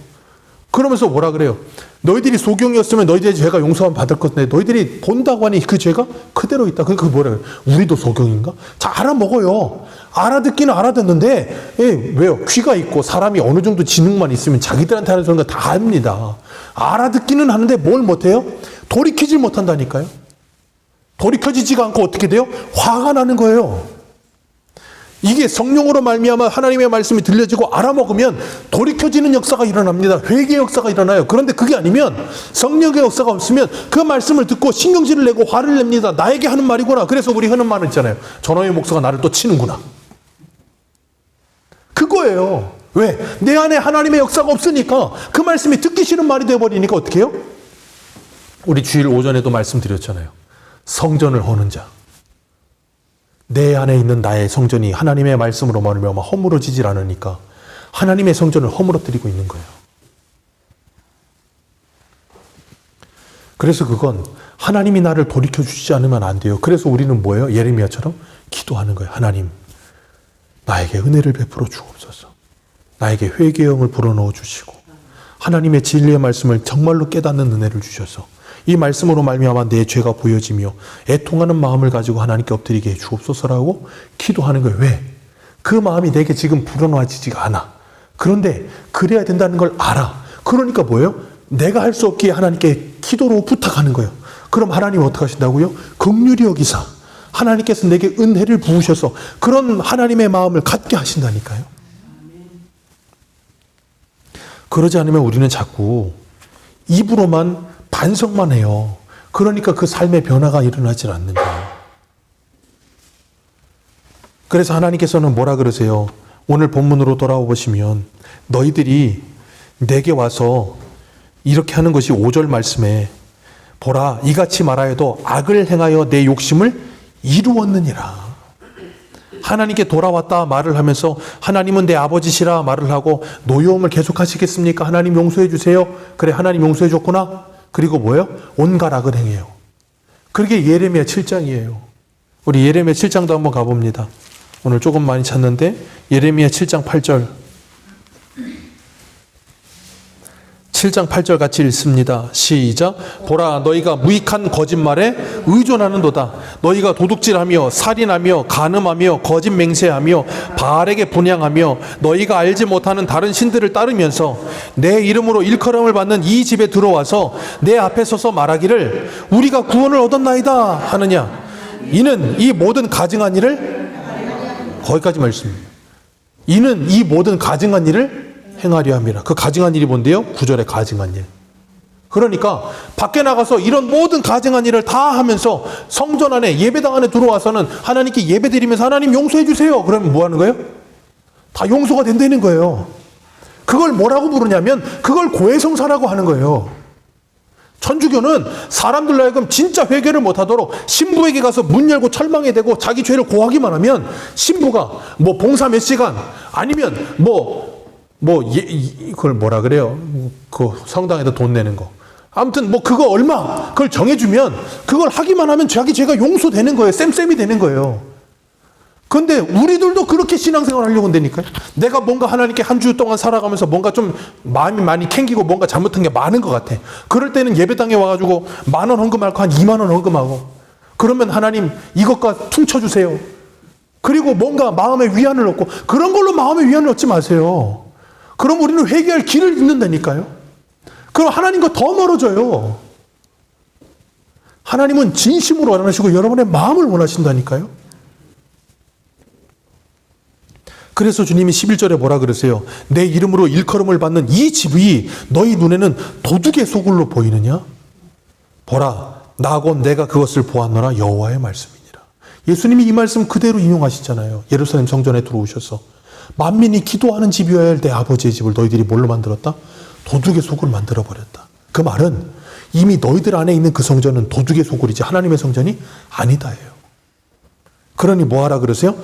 [SPEAKER 1] 그러면서 뭐라 그래요? 너희들이 소경이었으면 너희들의 죄가 용서함 받을 것인데 너희들이 본다고 하니 그 죄가 그대로 있다. 그게 뭐라 그래요? 우리도 소경인가? 자, 알아먹어요. 알아듣기는 알아듣는데 왜요? 귀가 있고 사람이 어느 정도 지능만 있으면 자기들한테 하는 소리가 다 합니다. 알아듣기는 하는데 뭘 못해요? 돌이키질 못한다니까요. 돌이켜지지가 않고 어떻게 돼요? 화가 나는 거예요. 이게 성령으로 말미암아 하나님의 말씀이 들려지고 알아먹으면 돌이켜지는 역사가 일어납니다. 회개의 역사가 일어나요. 그런데 그게 아니면 성령의 역사가 없으면 그 말씀을 듣고 신경질을 내고 화를 냅니다. 나에게 하는 말이구나. 그래서 우리 하는 말은 있잖아요. 저놈의 목사가 나를 또 치는구나. 그거예요. 왜? 내 안에 하나님의 역사가 없으니까 그 말씀이 듣기 싫은 말이 되어버리니까 어떻게 해요? 우리 주일 오전에도 말씀드렸잖아요. 성전을 허는 자. 내 안에 있는 나의 성전이 하나님의 말씀으로 말미암아 허물어지질 않으니까 하나님의 성전을 허물어뜨리고 있는 거예요. 그래서 그건 하나님이 나를 돌이켜주시지 않으면 안 돼요. 그래서 우리는 뭐예요? 예레미야처럼 기도하는 거예요. 하나님, 나에게 은혜를 베풀어 주옵소서. 나에게 회개의 영을 불어넣어 주시고 하나님의 진리의 말씀을 정말로 깨닫는 은혜를 주셔서 이 말씀으로 말미암아 내 죄가 보여지며 애통하는 마음을 가지고 하나님께 엎드리게 해 주옵소서라고 기도하는 거예요. 왜? 그 마음이 내게 지금 불어넣어지지가 않아. 그런데 그래야 된다는 걸 알아. 그러니까 뭐예요? 내가 할 수 없기에 하나님께 기도로 부탁하는 거예요. 그럼 하나님 어떻게 하신다고요? 긍휼히 여기사 하나님께서 내게 은혜를 부으셔서 그런 하나님의 마음을 갖게 하신다니까요. 그러지 않으면 우리는 자꾸 입으로만 반성만 해요. 그러니까 그 삶의 변화가 일어나질 않는 거예요. 그래서 하나님께서는 뭐라 그러세요? 오늘 본문으로 돌아와 보시면 너희들이 내게 와서 이렇게 하는 것이 5절 말씀에 보라 이같이 말하여도 악을 행하여 내 욕심을 이루었느니라. 하나님께 돌아왔다 말을 하면서 하나님은 내 아버지시라 말을 하고 노여움을 계속하시겠습니까? 하나님 용서해 주세요. 그래 하나님 용서해 줬구나. 그리고 뭐예요? 온갖 악을 행해요. 그게 예레미야 7장이에요. 우리 예레미야 7장도 한번 가봅니다. 오늘 조금 많이 찾는데 예레미야 7장 8절 7장 8절 같이 읽습니다. 시작. 보라 너희가 무익한 거짓말에 의존하는도다. 너희가 도둑질하며 살인하며 간음하며 거짓 맹세하며 바알에게 분향하며 너희가 알지 못하는 다른 신들을 따르면서 내 이름으로 일컬음을 받는 이 집에 들어와서 내 앞에 서서 말하기를 우리가 구원을 얻었나이다 하느냐. 이는 이 모든 가증한 일을 거기까지 말씀입니다. 이는 이 모든 가증한 일을 행하려 함이라. 그 가증한 일이 뭔데요? 9절에 가증한 일. 그러니까 밖에 나가서 이런 모든 가증한 일을 다 하면서 성전 안에 예배당 안에 들어와서는 하나님께 예배드리면서 하나님 용서해 주세요. 그러면 뭐 하는 거예요? 다 용서가 된다는 거예요. 그걸 뭐라고 부르냐면 그걸 고해성사라고 하는 거예요. 천주교는 사람들로 하여금 진짜 회개를 못하도록 신부에게 가서 문 열고 철망에 대고 자기 죄를 고하기만 하면 신부가 뭐 봉사 몇 시간 아니면 그걸 뭐라 그래요? 그 성당에다 돈 내는 거. 아무튼 그거 얼마 그걸 정해주면 그걸 하기만 하면 자기 죄가 용서되는 거예요. 쌤쌤이 되는 거예요. 근데 우리들도 그렇게 신앙생활 하려고 한다니까요. 내가 뭔가 하나님께 한 주 동안 살아가면서 뭔가 좀 마음이 많이 캥기고 뭔가 잘못한 게 많은 것 같아. 그럴 때는 예배당에 와가지고 10,000원 헌금하고 한 20,000원 헌금하고 그러면 하나님 이것과 퉁쳐주세요. 그리고 뭔가 마음의 위안을 얻고 그런 걸로 마음의 위안을 얻지 마세요. 그럼 우리는 회개할 길을 잃는다니까요. 그럼 하나님과 더 멀어져요. 하나님은 진심으로 원하시고 여러분의 마음을 원하신다니까요. 그래서 주님이 11절에 뭐라 그러세요? 내 이름으로 일컬음을 받는 이 집이 너희 눈에는 도둑의 소굴로 보이느냐? 보라 나 곧 내가 그것을 보았노라 여호와의 말씀이니라. 예수님이 이 말씀 그대로 인용하시잖아요. 예루살렘 성전에 들어오셔서 만민이 기도하는 집이어야 할 내 아버지의 집을 너희들이 뭘로 만들었다? 도둑의 소굴을 만들어버렸다. 그 말은 이미 너희들 안에 있는 그 성전은 도둑의 소굴이지 하나님의 성전이 아니다예요. 그러니 뭐하라 그러세요?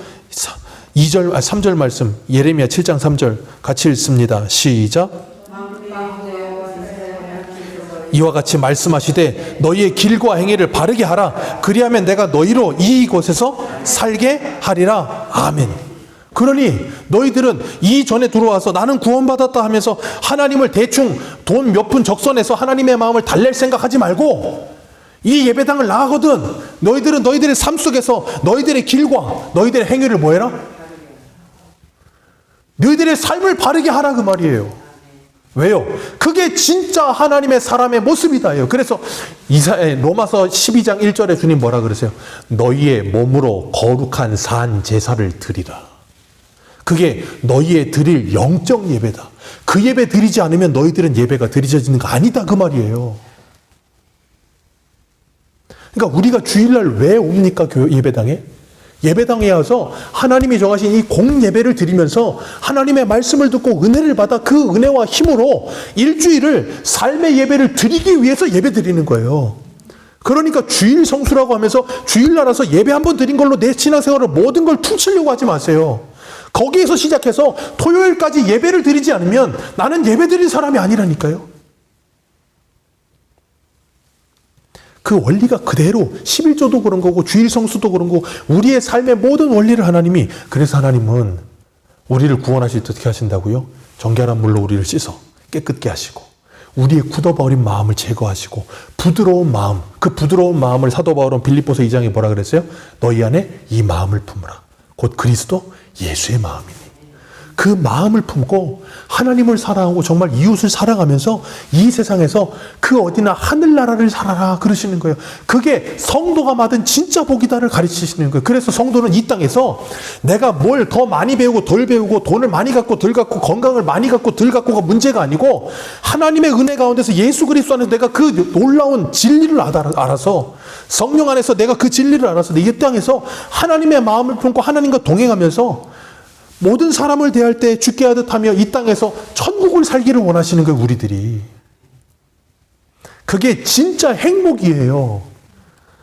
[SPEAKER 1] 3절 말씀 예레미야 7장 3절 같이 읽습니다. 시작. 이와 같이 말씀하시되 너희의 길과 행위를 바르게 하라. 그리하면 내가 너희로 이곳에서 살게 하리라. 아멘. 그러니 너희들은 이전에 들어와서 나는 구원받았다 하면서 하나님을 대충 돈 몇 푼 적선해서 하나님의 마음을 달랠 생각하지 말고 이 예배당을 나가거든 너희들은 너희들의 삶 속에서 너희들의 길과 너희들의 행위를 뭐 해라? 너희들의 삶을 바르게 하라 그 말이에요. 왜요? 그게 진짜 하나님의 사람의 모습이다요. 그래서 로마서 12장 1절에 주님 뭐라 그러세요? 너희의 몸으로 거룩한 산 제사를 드리라. 그게 너희의 드릴 영적 예배다. 그 예배 드리지 않으면 너희들은 예배가 드려지는 거 아니다 그 말이에요. 그러니까 우리가 주일날 왜 옵니까? 예배당에? 예배당에 와서 하나님이 정하신 이 공예배를 드리면서 하나님의 말씀을 듣고 은혜를 받아 그 은혜와 힘으로 일주일을 삶의 예배를 드리기 위해서 예배 드리는 거예요. 그러니까 주일 성수라고 하면서 주일날 와서 예배 한번 드린 걸로 내 신앙생활을 모든 걸 퉁치려고 하지 마세요. 거기에서 시작해서 토요일까지 예배를 드리지 않으면 나는 예배 드린 사람이 아니라니까요. 그 원리가 그대로 11조도 그런 거고 주일 성수도 그런 거고 우리의 삶의 모든 원리를 하나님이 그래서 하나님은 우리를 구원하실 때 어떻게 하신다고요? 정결한 물로 우리를 씻어 깨끗게 하시고 우리의 굳어버린 마음을 제거하시고 부드러운 마음, 그 부드러운 마음을 사도 바울은 빌립보서 2장에 뭐라 그랬어요? 너희 안에 이 마음을 품으라. 곧 그리스도 예수의 마음이니. 그 마음을 품고 하나님을 사랑하고 정말 이웃을 사랑하면서 이 세상에서 그 어디나 하늘나라를 살아라 그러시는 거예요. 그게 성도가 받은 진짜 복이다를 가르치시는 거예요. 그래서 성도는 이 땅에서 내가 뭘 더 많이 배우고 덜 배우고 돈을 많이 갖고 덜 갖고 건강을 많이 갖고 덜 갖고가 문제가 아니고 하나님의 은혜 가운데서 예수 그리스도 안에서 내가 그 놀라운 진리를 알아서 성령 안에서 내가 그 진리를 알아서 이 땅에서 하나님의 마음을 품고 하나님과 동행하면서 모든 사람을 대할 때 죽게 하듯 하며 이 땅에서 천국을 살기를 원하시는 거예요, 우리들이. 그게 진짜 행복이에요.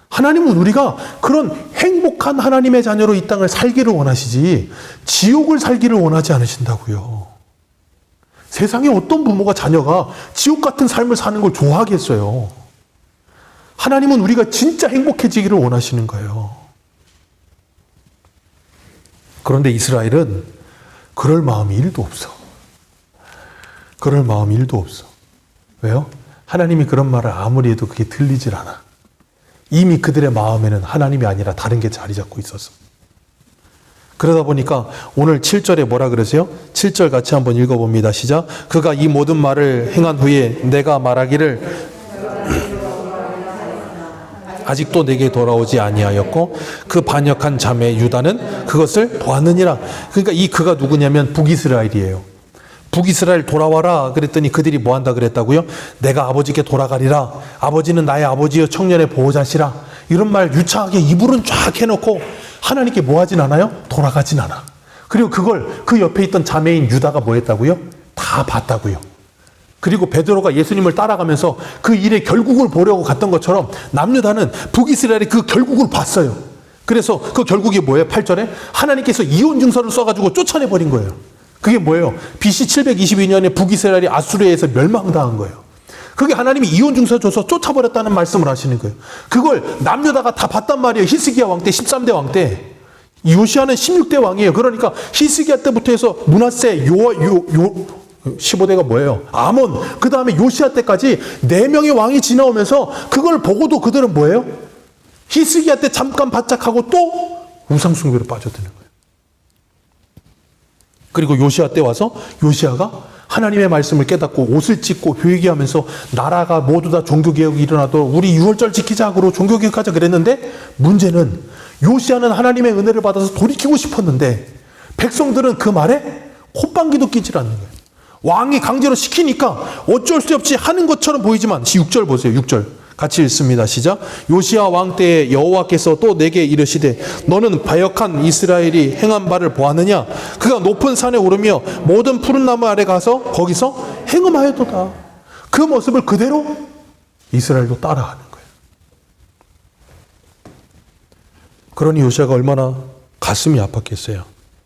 [SPEAKER 1] 하나님은 우리가 그런 행복한 하나님의 자녀로 이 땅을 살기를 원하시지 지옥을 살기를 원하지 않으신다고요. 세상에 어떤 부모가 자녀가 지옥 같은 삶을 사는 걸 좋아하겠어요. 하나님은 우리가 진짜 행복해지기를 원하시는 거예요. 그런데 이스라엘은 그럴 마음이 1도 없어. 그럴 마음이 1도 없어. 왜요? 하나님이 그런 말을 아무리 해도 그게 들리질 않아. 이미 그들의 마음에는 하나님이 아니라 다른 게 자리 잡고 있어서. 그러다 보니까 오늘 7절에 뭐라 그러세요? 7절 같이 한번 읽어봅니다. 시작. 그가 이 모든 말을 행한 후에 내가 말하기를 아직도 내게 돌아오지 아니하였고 그 반역한 자매 유다는 그것을 보았느니라. 그러니까 이 그가 누구냐면 북이스라엘이에요. 북이스라엘 돌아와라 그랬더니 그들이 뭐 한다 그랬다고요? 내가 아버지께 돌아가리라. 아버지는 나의 아버지여 청년의 보호자시라. 이런 말 유창하게 이불은 쫙 해놓고 하나님께 뭐 하진 않아요? 돌아가진 않아. 그리고 그걸 그 옆에 있던 자매인 유다가 뭐 했다고요? 다 봤다고요. 그리고 베드로가 예수님을 따라가면서 그 일의 결국을 보려고 갔던 것처럼 남유다는 북이스라엘의 그 결국을 봤어요. 그래서 그 결국이 뭐예요? 8절에 하나님께서 이혼 증서를 써가지고 쫓아내버린 거예요. 그게 뭐예요? BC 722년에 북이스라엘이 아수르에서 멸망당한 거예요. 그게 하나님이 이혼 증서 줘서 쫓아버렸다는 말씀을 하시는 거예요. 그걸 남유다가 다 봤단 말이에요. 히스기야 왕 때, 13대 왕 때. 요시아는 16대 왕이에요. 그러니까 히스기야 때부터 해서 므낫세, 15대가 뭐예요? 아몬, 그 다음에 요시아 때까지 4명의 왕이 지나오면서 그걸 보고도 그들은 뭐예요? 히스기야 때 잠깐 바짝하고 또 우상숭배로 빠져드는 거예요. 그리고 요시아 때 와서 요시아가 하나님의 말씀을 깨닫고 옷을 찢고 회개하면서 나라가 모두 다 종교개혁이 일어나도록 우리 6월절 지키자 하고 종교개혁하자 그랬는데 문제는 요시아는 하나님의 은혜를 받아서 돌이키고 싶었는데 백성들은 그 말에 콧방귀도 끼질 않는 거예요. 왕이 강제로 시키니까 어쩔 수 없이 하는 것처럼 보이지만 6절 보세요. 6절 같이 읽습니다. 시작. 요시아 왕 때에 여호와께서 또 내게 이르시되 너는 바역한 이스라엘이 행한 바를 보았느냐? 그가 높은 산에 오르며 모든 푸른 나무 아래 가서 거기서 행음하였도다. 그 모습을 그대로 이스라엘도 따라하는 거예요. 그러니 요시아가 얼마나 가슴이 아팠겠어요.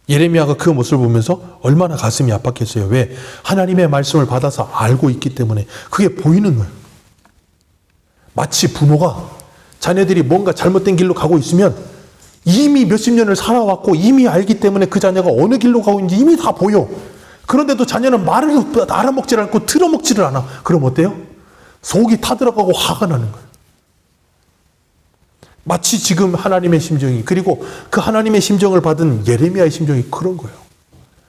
[SPEAKER 1] 예레미야가 그 모습을 보면서 얼마나 가슴이 아팠겠어요. 왜? 하나님의 말씀을 받아서 알고 있기 때문에 그게 보이는 거예요. 마치 부모가 자녀들이 뭔가 잘못된 길로 가고 있으면 이미 몇십 년을 살아왔고 이미 알기 때문에 그 자녀가 어느 길로 가고 있는지 이미 다 보여. 그런데도 자녀는 말을 알아먹질 않고 들어먹지를 않아. 그럼 어때요? 속이 타들어가고 화가 나는 거예요. 마치 지금 하나님의 심정이, 그리고 그 하나님의 심정을 받은 예레미야의 심정이 그런 거예요.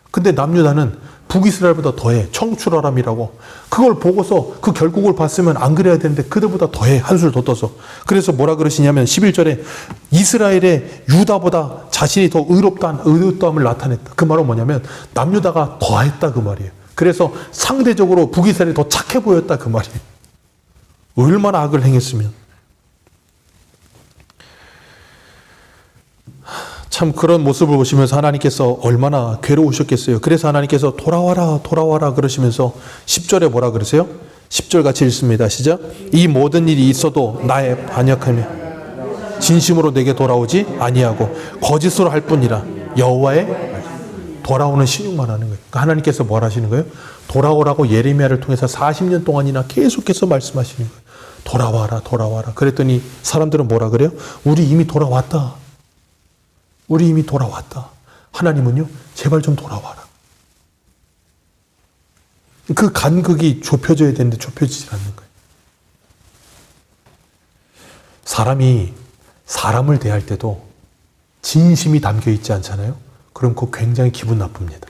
[SPEAKER 1] 근데 남유다는 북이스라엘보다 더해. 청출어람이라고. 그걸 보고서 그 결국을 봤으면 안 그래야 되는데 그들보다 더해. 한술 더 떠서. 그래서 뭐라 그러시냐면 11절에 이스라엘의 유다보다 자신이 더 의롭다함을 나타냈다. 그 말은 뭐냐면 남유다가 더했다 그 말이에요. 그래서 상대적으로 북이스라엘이 더 착해 보였다 그 말이에요. 얼마나 악을 행했으면. 참 그런 모습을 보시면서 하나님께서 얼마나 괴로우셨겠어요. 그래서 하나님께서 돌아와라 돌아와라 그러시면서 10절에 뭐라 그러세요? 10절 같이 읽습니다. 시작. 이 모든 일이 있어도 나의 반역하며 진심으로 내게 돌아오지 아니하고 거짓으로 할 뿐이라. 여호와의 돌아오는 신용만 하는 거예요. 그러니까 하나님께서 뭘 하시는 거예요? 돌아오라고 예레미야를 통해서 40년 동안이나 계속해서 말씀하시는 거예요. 돌아와라 돌아와라. 그랬더니 사람들은 뭐라 그래요? 우리 이미 돌아왔다. 우리 이미 돌아왔다. 하나님은요, 제발 좀 돌아와라. 그 간극이 좁혀져야 되는데 좁혀지지 않는 거예요. 사람이 사람을 대할 때도 진심이 담겨 있지 않잖아요? 그럼 그거 굉장히 기분 나쁩니다.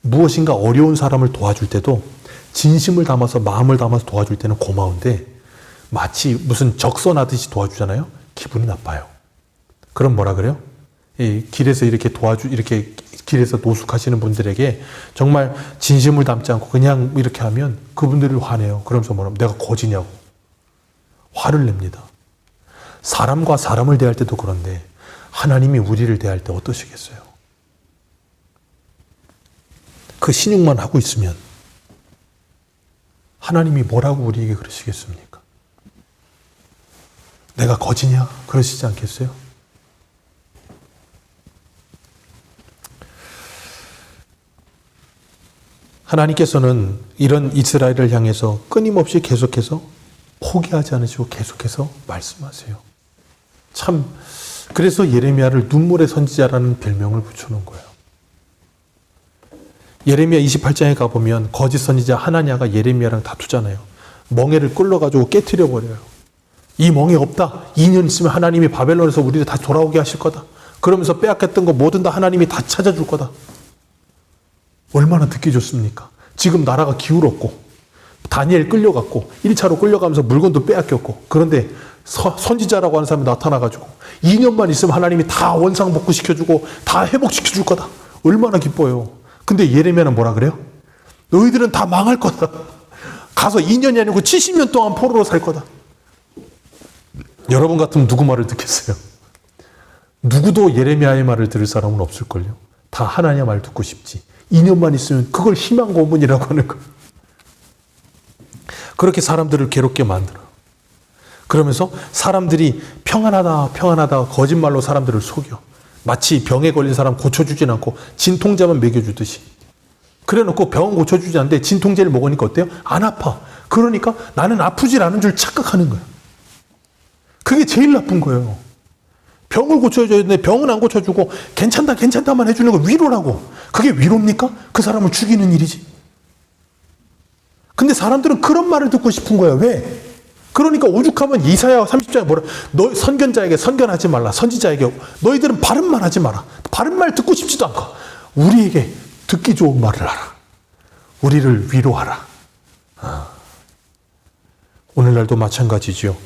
[SPEAKER 1] 무엇인가 어려운 사람을 도와줄 때도 진심을 담아서 마음을 담아서 도와줄 때는 고마운데 마치 무슨 적선하듯이 도와주잖아요? 기분이 나빠요. 그럼 뭐라 그래요? 이 길에서 이렇게 이렇게 길에서 노숙하시는 분들에게 정말 진심을 담지 않고 그냥 이렇게 하면 그분들을 화내요. 그러면서 뭐라면 내가 거지냐고 화를 냅니다. 사람과 사람을 대할 때도 그런데 하나님이 우리를 대할 때 어떠시겠어요? 그 신용만 하고 있으면 하나님이 뭐라고 우리에게 그러시겠습니까? 내가 거지냐? 그러시지 않겠어요? 하나님께서는 이런 이스라엘을 향해서 끊임없이 계속해서 포기하지 않으시고 계속해서 말씀하세요. 참 그래서 예레미야를 눈물의 선지자라는 별명을 붙여놓은 거예요. 예레미야 28장에 가보면 거짓 선지자 하나냐가 예레미야랑 다투잖아요. 멍에를 끌러가지고 깨트려 버려요. 이 멍에 없다. 2년 있으면 하나님이 바벨론에서 우리를 다시 돌아오게 하실 거다. 그러면서 빼앗겼던 거 뭐든 다 하나님이 다 찾아줄 거다. 얼마나 듣기 좋습니까? 지금 나라가 기울었고 다니엘 끌려갔고 1차로 끌려가면서 물건도 빼앗겼고 그런데 선지자라고 하는 사람이 나타나가지고 2년만 있으면 하나님이 다 원상복구시켜주고 다 회복시켜줄 거다. 얼마나 기뻐요. 근데 예레미야는 뭐라 그래요? 너희들은 다 망할 거다. 가서 2년이 아니고 70년 동안 포로로 살 거다. 여러분 같으면 누구 말을 듣겠어요? 누구도 예레미야의 말을 들을 사람은 없을걸요. 다 하나님의 말 듣고 싶지. 2년만 있으면 그걸 희망 고문이라고 하는 거예요. 그렇게 사람들을 괴롭게 만들어요. 그러면서 사람들이 평안하다 평안하다 거짓말로 사람들을 속여. 마치 병에 걸린 사람 고쳐주진 않고 진통제만 먹여주듯이. 그래놓고 병은 고쳐주지 않는데 진통제를 먹으니까 어때요? 안 아파. 그러니까 나는 아프질 않은 줄 착각하는 거예요. 그게 제일 나쁜 거예요. 병을 고쳐줘야 되는데 병은 안 고쳐주고 괜찮다 괜찮다만 해주는 거 위로라고. 그게 위로입니까? 그 사람을 죽이는 일이지. 근데 사람들은 그런 말을 듣고 싶은 거야. 왜? 그러니까 오죽하면 이사야 30장에 뭐라 너 선견자에게 선견하지 말라. 선지자에게 너희들은 바른 말 하지 마라. 바른 말 듣고 싶지도 않고 우리에게 듣기 좋은 말을 하라. 우리를 위로하라. 오늘날도 마찬가지죠.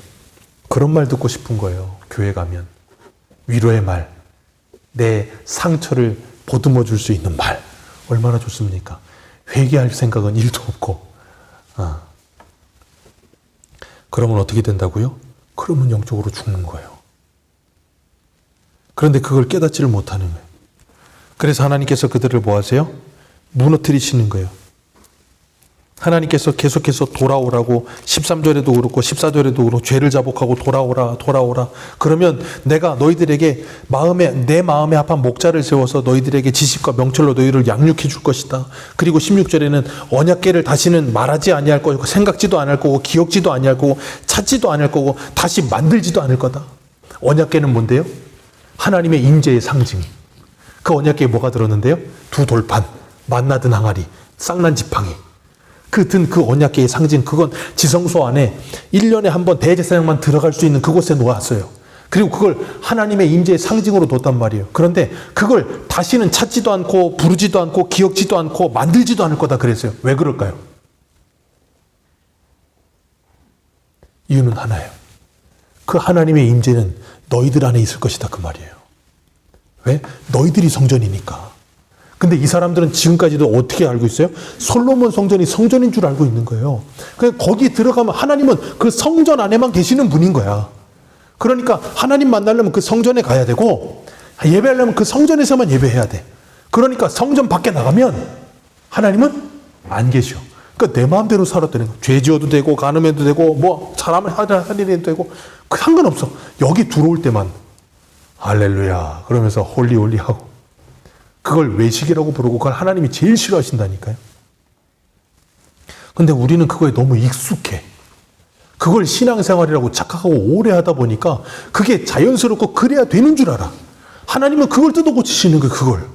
[SPEAKER 1] 그런 말 듣고 싶은 거예요. 교회 가면 위로의 말, 내 상처를 보듬어 줄 수 있는 말 얼마나 좋습니까? 회개할 생각은 1도 없고 그러면 어떻게 된다고요? 그러면 영적으로 죽는 거예요. 그런데 그걸 깨닫지를 못하는 거예요. 그래서 하나님께서 그들을 뭐 하세요? 무너뜨리시는 거예요. 하나님께서 계속해서 돌아오라고 13절에도 그렇고 14절에도 그렇고 죄를 자복하고 돌아오라 돌아오라. 그러면 내가 너희들에게 내 마음에 합한 목자를 세워서 너희들에게 지식과 명철로 너희를 양육해 줄 것이다. 그리고 16절에는 언약궤를 다시는 말하지 아니할 거고 생각지도 않을 거고 기억지도 아니할 거고 찾지도 않을 거고 다시 만들지도 않을 거다. 언약궤는 뭔데요? 하나님의 임재의 상징. 그 언약궤에 뭐가 들었는데요? 2 돌판, 만나든 항아리, 쌍난 지팡이. 그 언약궤의 상징, 그건 지성소 안에 1년에 한 번 대제사장만 들어갈 수 있는 그곳에 놓았어요. 그리고 그걸 하나님의 임재의 상징으로 뒀단 말이에요. 그런데 그걸 다시는 찾지도 않고 부르지도 않고 기억지도 않고 만들지도 않을 거다 그랬어요. 왜 그럴까요? 이유는 하나예요. 그 하나님의 임재는 너희들 안에 있을 것이다 그 말이에요. 왜? 너희들이 성전이니까. 근데 이 사람들은 지금까지도 어떻게 알고 있어요? 솔로몬 성전이 성전인 줄 알고 있는 거예요. 그냥 거기 들어가면 하나님은 그 성전 안에만 계시는 분인 거야. 그러니까 하나님 만나려면 그 성전에 가야 되고 예배하려면 그 성전에서만 예배해야 돼. 그러니까 성전 밖에 나가면 하나님은 안 계셔. 그러니까 내 마음대로 살았다는 거야. 죄 지어도 되고 간음해도 되고 뭐 사람을 하려도 되고 상관없어. 여기 들어올 때만 할렐루야 그러면서 홀리 하고 그걸 외식이라고 부르고 그걸 하나님이 제일 싫어하신다니까요. 근데 우리는 그거에 너무 익숙해. 그걸 신앙생활이라고 착각하고 오래 하다 보니까 그게 자연스럽고 그래야 되는 줄 알아. 하나님은 그걸 뜯어 고치시는 거예요.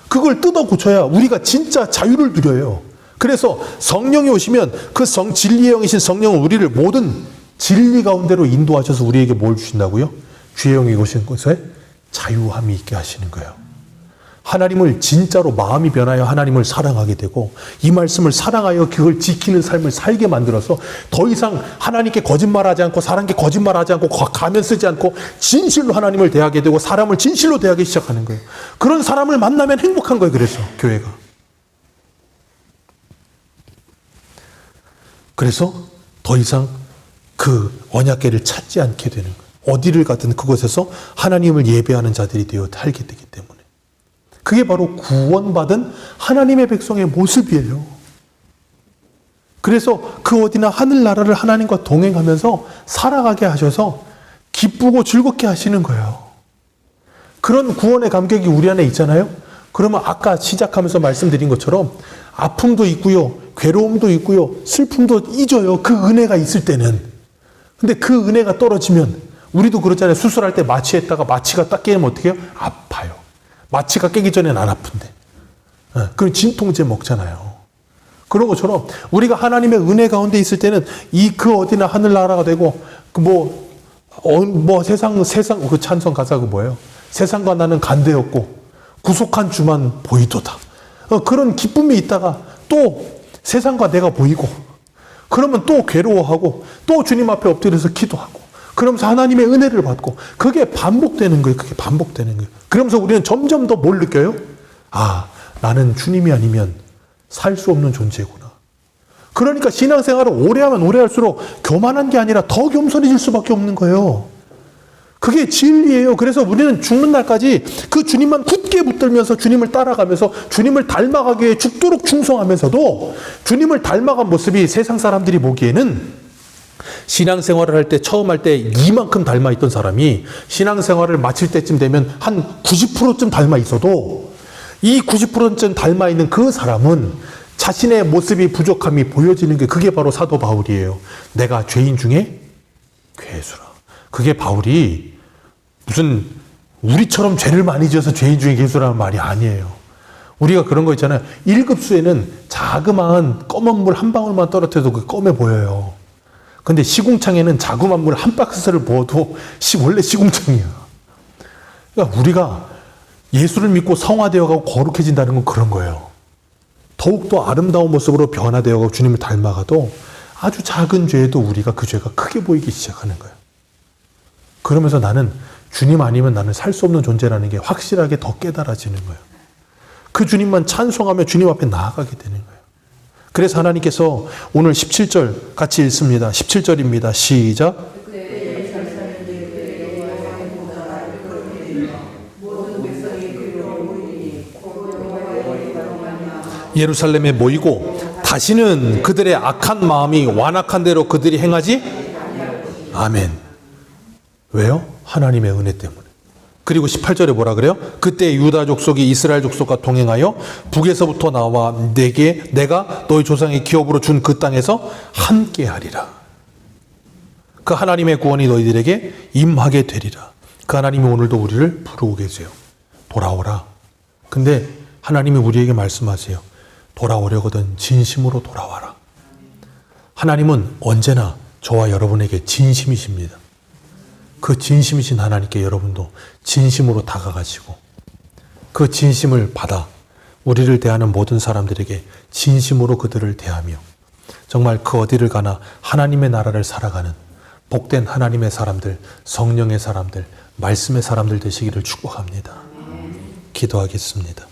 [SPEAKER 1] 그걸 뜯어 고쳐야 우리가 진짜 자유를 누려요. 그래서 성령이 오시면 그 진리의 영이신 성령은 우리를 모든 진리 가운데로 인도하셔서 우리에게 뭘 주신다고요? 주의 영이 오신 곳에 자유함이 있게 하시는 거예요. 하나님을 진짜로 마음이 변하여 하나님을 사랑하게 되고 이 말씀을 사랑하여 그걸 지키는 삶을 살게 만들어서 더 이상 하나님께 거짓말하지 않고 사람께 거짓말하지 않고 가면 쓰지 않고 진실로 하나님을 대하게 되고 사람을 진실로 대하기 시작하는 거예요. 그런 사람을 만나면 행복한 거예요. 그래서 교회가. 그래서 더 이상 그 언약궤를 찾지 않게 되는 거예요. 어디를 가든 그곳에서 하나님을 예배하는 자들이 되어 살게 되기 때문에. 그게 바로 구원받은 하나님의 백성의 모습이에요. 그래서 그 어디나 하늘나라를 하나님과 동행하면서 살아가게 하셔서 기쁘고 즐겁게 하시는 거예요. 그런 구원의 감격이 우리 안에 있잖아요. 그러면 아까 시작하면서 말씀드린 것처럼 아픔도 있고요. 괴로움도 있고요. 슬픔도 잊어요. 그 은혜가 있을 때는. 근데 그 은혜가 떨어지면 우리도 그렇잖아요. 수술할 때 마취했다가 마취가 딱 깨면 어떻게 해요? 아파요. 마취가 깨기 전엔 안 아픈데. 그럼 진통제 먹잖아요. 그런 것처럼 우리가 하나님의 은혜 가운데 있을 때는 그 어디나 하늘나라가 되고 세상 그 찬송 가사가 뭐예요? 세상과 나는 간대였고 구속한 주만 보이도다. 그런 기쁨이 있다가 또 세상과 내가 보이고 그러면 또 괴로워하고 또 주님 앞에 엎드려서 기도하고 그러면서 하나님의 은혜를 받고 그게 반복되는 거예요. 그게 반복되는 거예요. 그러면서 우리는 점점 더 뭘 느껴요? 아, 나는 주님이 아니면 살 수 없는 존재구나. 그러니까 신앙생활을 오래 하면 오래 할수록 교만한 게 아니라 더 겸손해질 수밖에 없는 거예요. 그게 진리예요. 그래서 우리는 죽는 날까지 그 주님만 굳게 붙들면서 주님을 따라가면서 주님을 닮아가기 위해 죽도록 충성하면서도 주님을 닮아간 모습이 세상 사람들이 보기에는 신앙생활을 할 때 처음 할 때 이만큼 닮아있던 사람이 신앙생활을 마칠 때쯤 되면 한 90%쯤 닮아 있어도 이 90%쯤 닮아있는 그 사람은 자신의 모습이 부족함이 보여지는 게 그게 바로 사도 바울이에요. 내가 죄인 중에 괴수라. 그게 바울이 무슨 우리처럼 죄를 많이 지어서 죄인 중에 괴수라는 말이 아니에요. 우리가 그런 거 있잖아요. 1급수에는 자그마한 검은 물 한 방울만 떨어뜨려도 그게 검해 보여요. 근데 시궁창에는 자그마한 물 한 박스를 부어도 원래 시궁창이야. 그러니까 우리가 예수를 믿고 성화되어가고 거룩해진다는 건 그런 거예요. 더욱더 아름다운 모습으로 변화되어가고 주님을 닮아가도 아주 작은 죄에도 우리가 그 죄가 크게 보이기 시작하는 거예요. 그러면서 나는 주님 아니면 나는 살 수 없는 존재라는 게 확실하게 더 깨달아지는 거예요. 그 주님만 찬송하며 주님 앞에 나아가게 되는 거예요. 그래서 하나님께서 오늘 17절 같이 읽습니다. 17절입니다. 시작. 예루살렘에 모이고 다시는 그들의 악한 마음이 완악한 대로 그들이 행하지? 아멘. 왜요? 하나님의 은혜 때문에. 그리고 18절에 뭐라 그래요? 그때 유다 족속이 이스라엘 족속과 동행하여 북에서부터 나와 내가 너희 조상의 기업으로 준 그 땅에서 함께하리라. 그 하나님의 구원이 너희들에게 임하게 되리라. 그 하나님이 오늘도 우리를 부르고 계세요. 돌아오라. 근데 하나님이 우리에게 말씀하세요. 돌아오려거든 진심으로 돌아와라. 하나님은 언제나 저와 여러분에게 진심이십니다. 그 진심이신 하나님께 여러분도 진심으로 다가가시고 그 진심을 받아 우리를 대하는 모든 사람들에게 진심으로 그들을 대하며 정말 그 어디를 가나 하나님의 나라를 살아가는 복된 하나님의 사람들, 성령의 사람들, 말씀의 사람들 되시기를 축복합니다. 기도하겠습니다.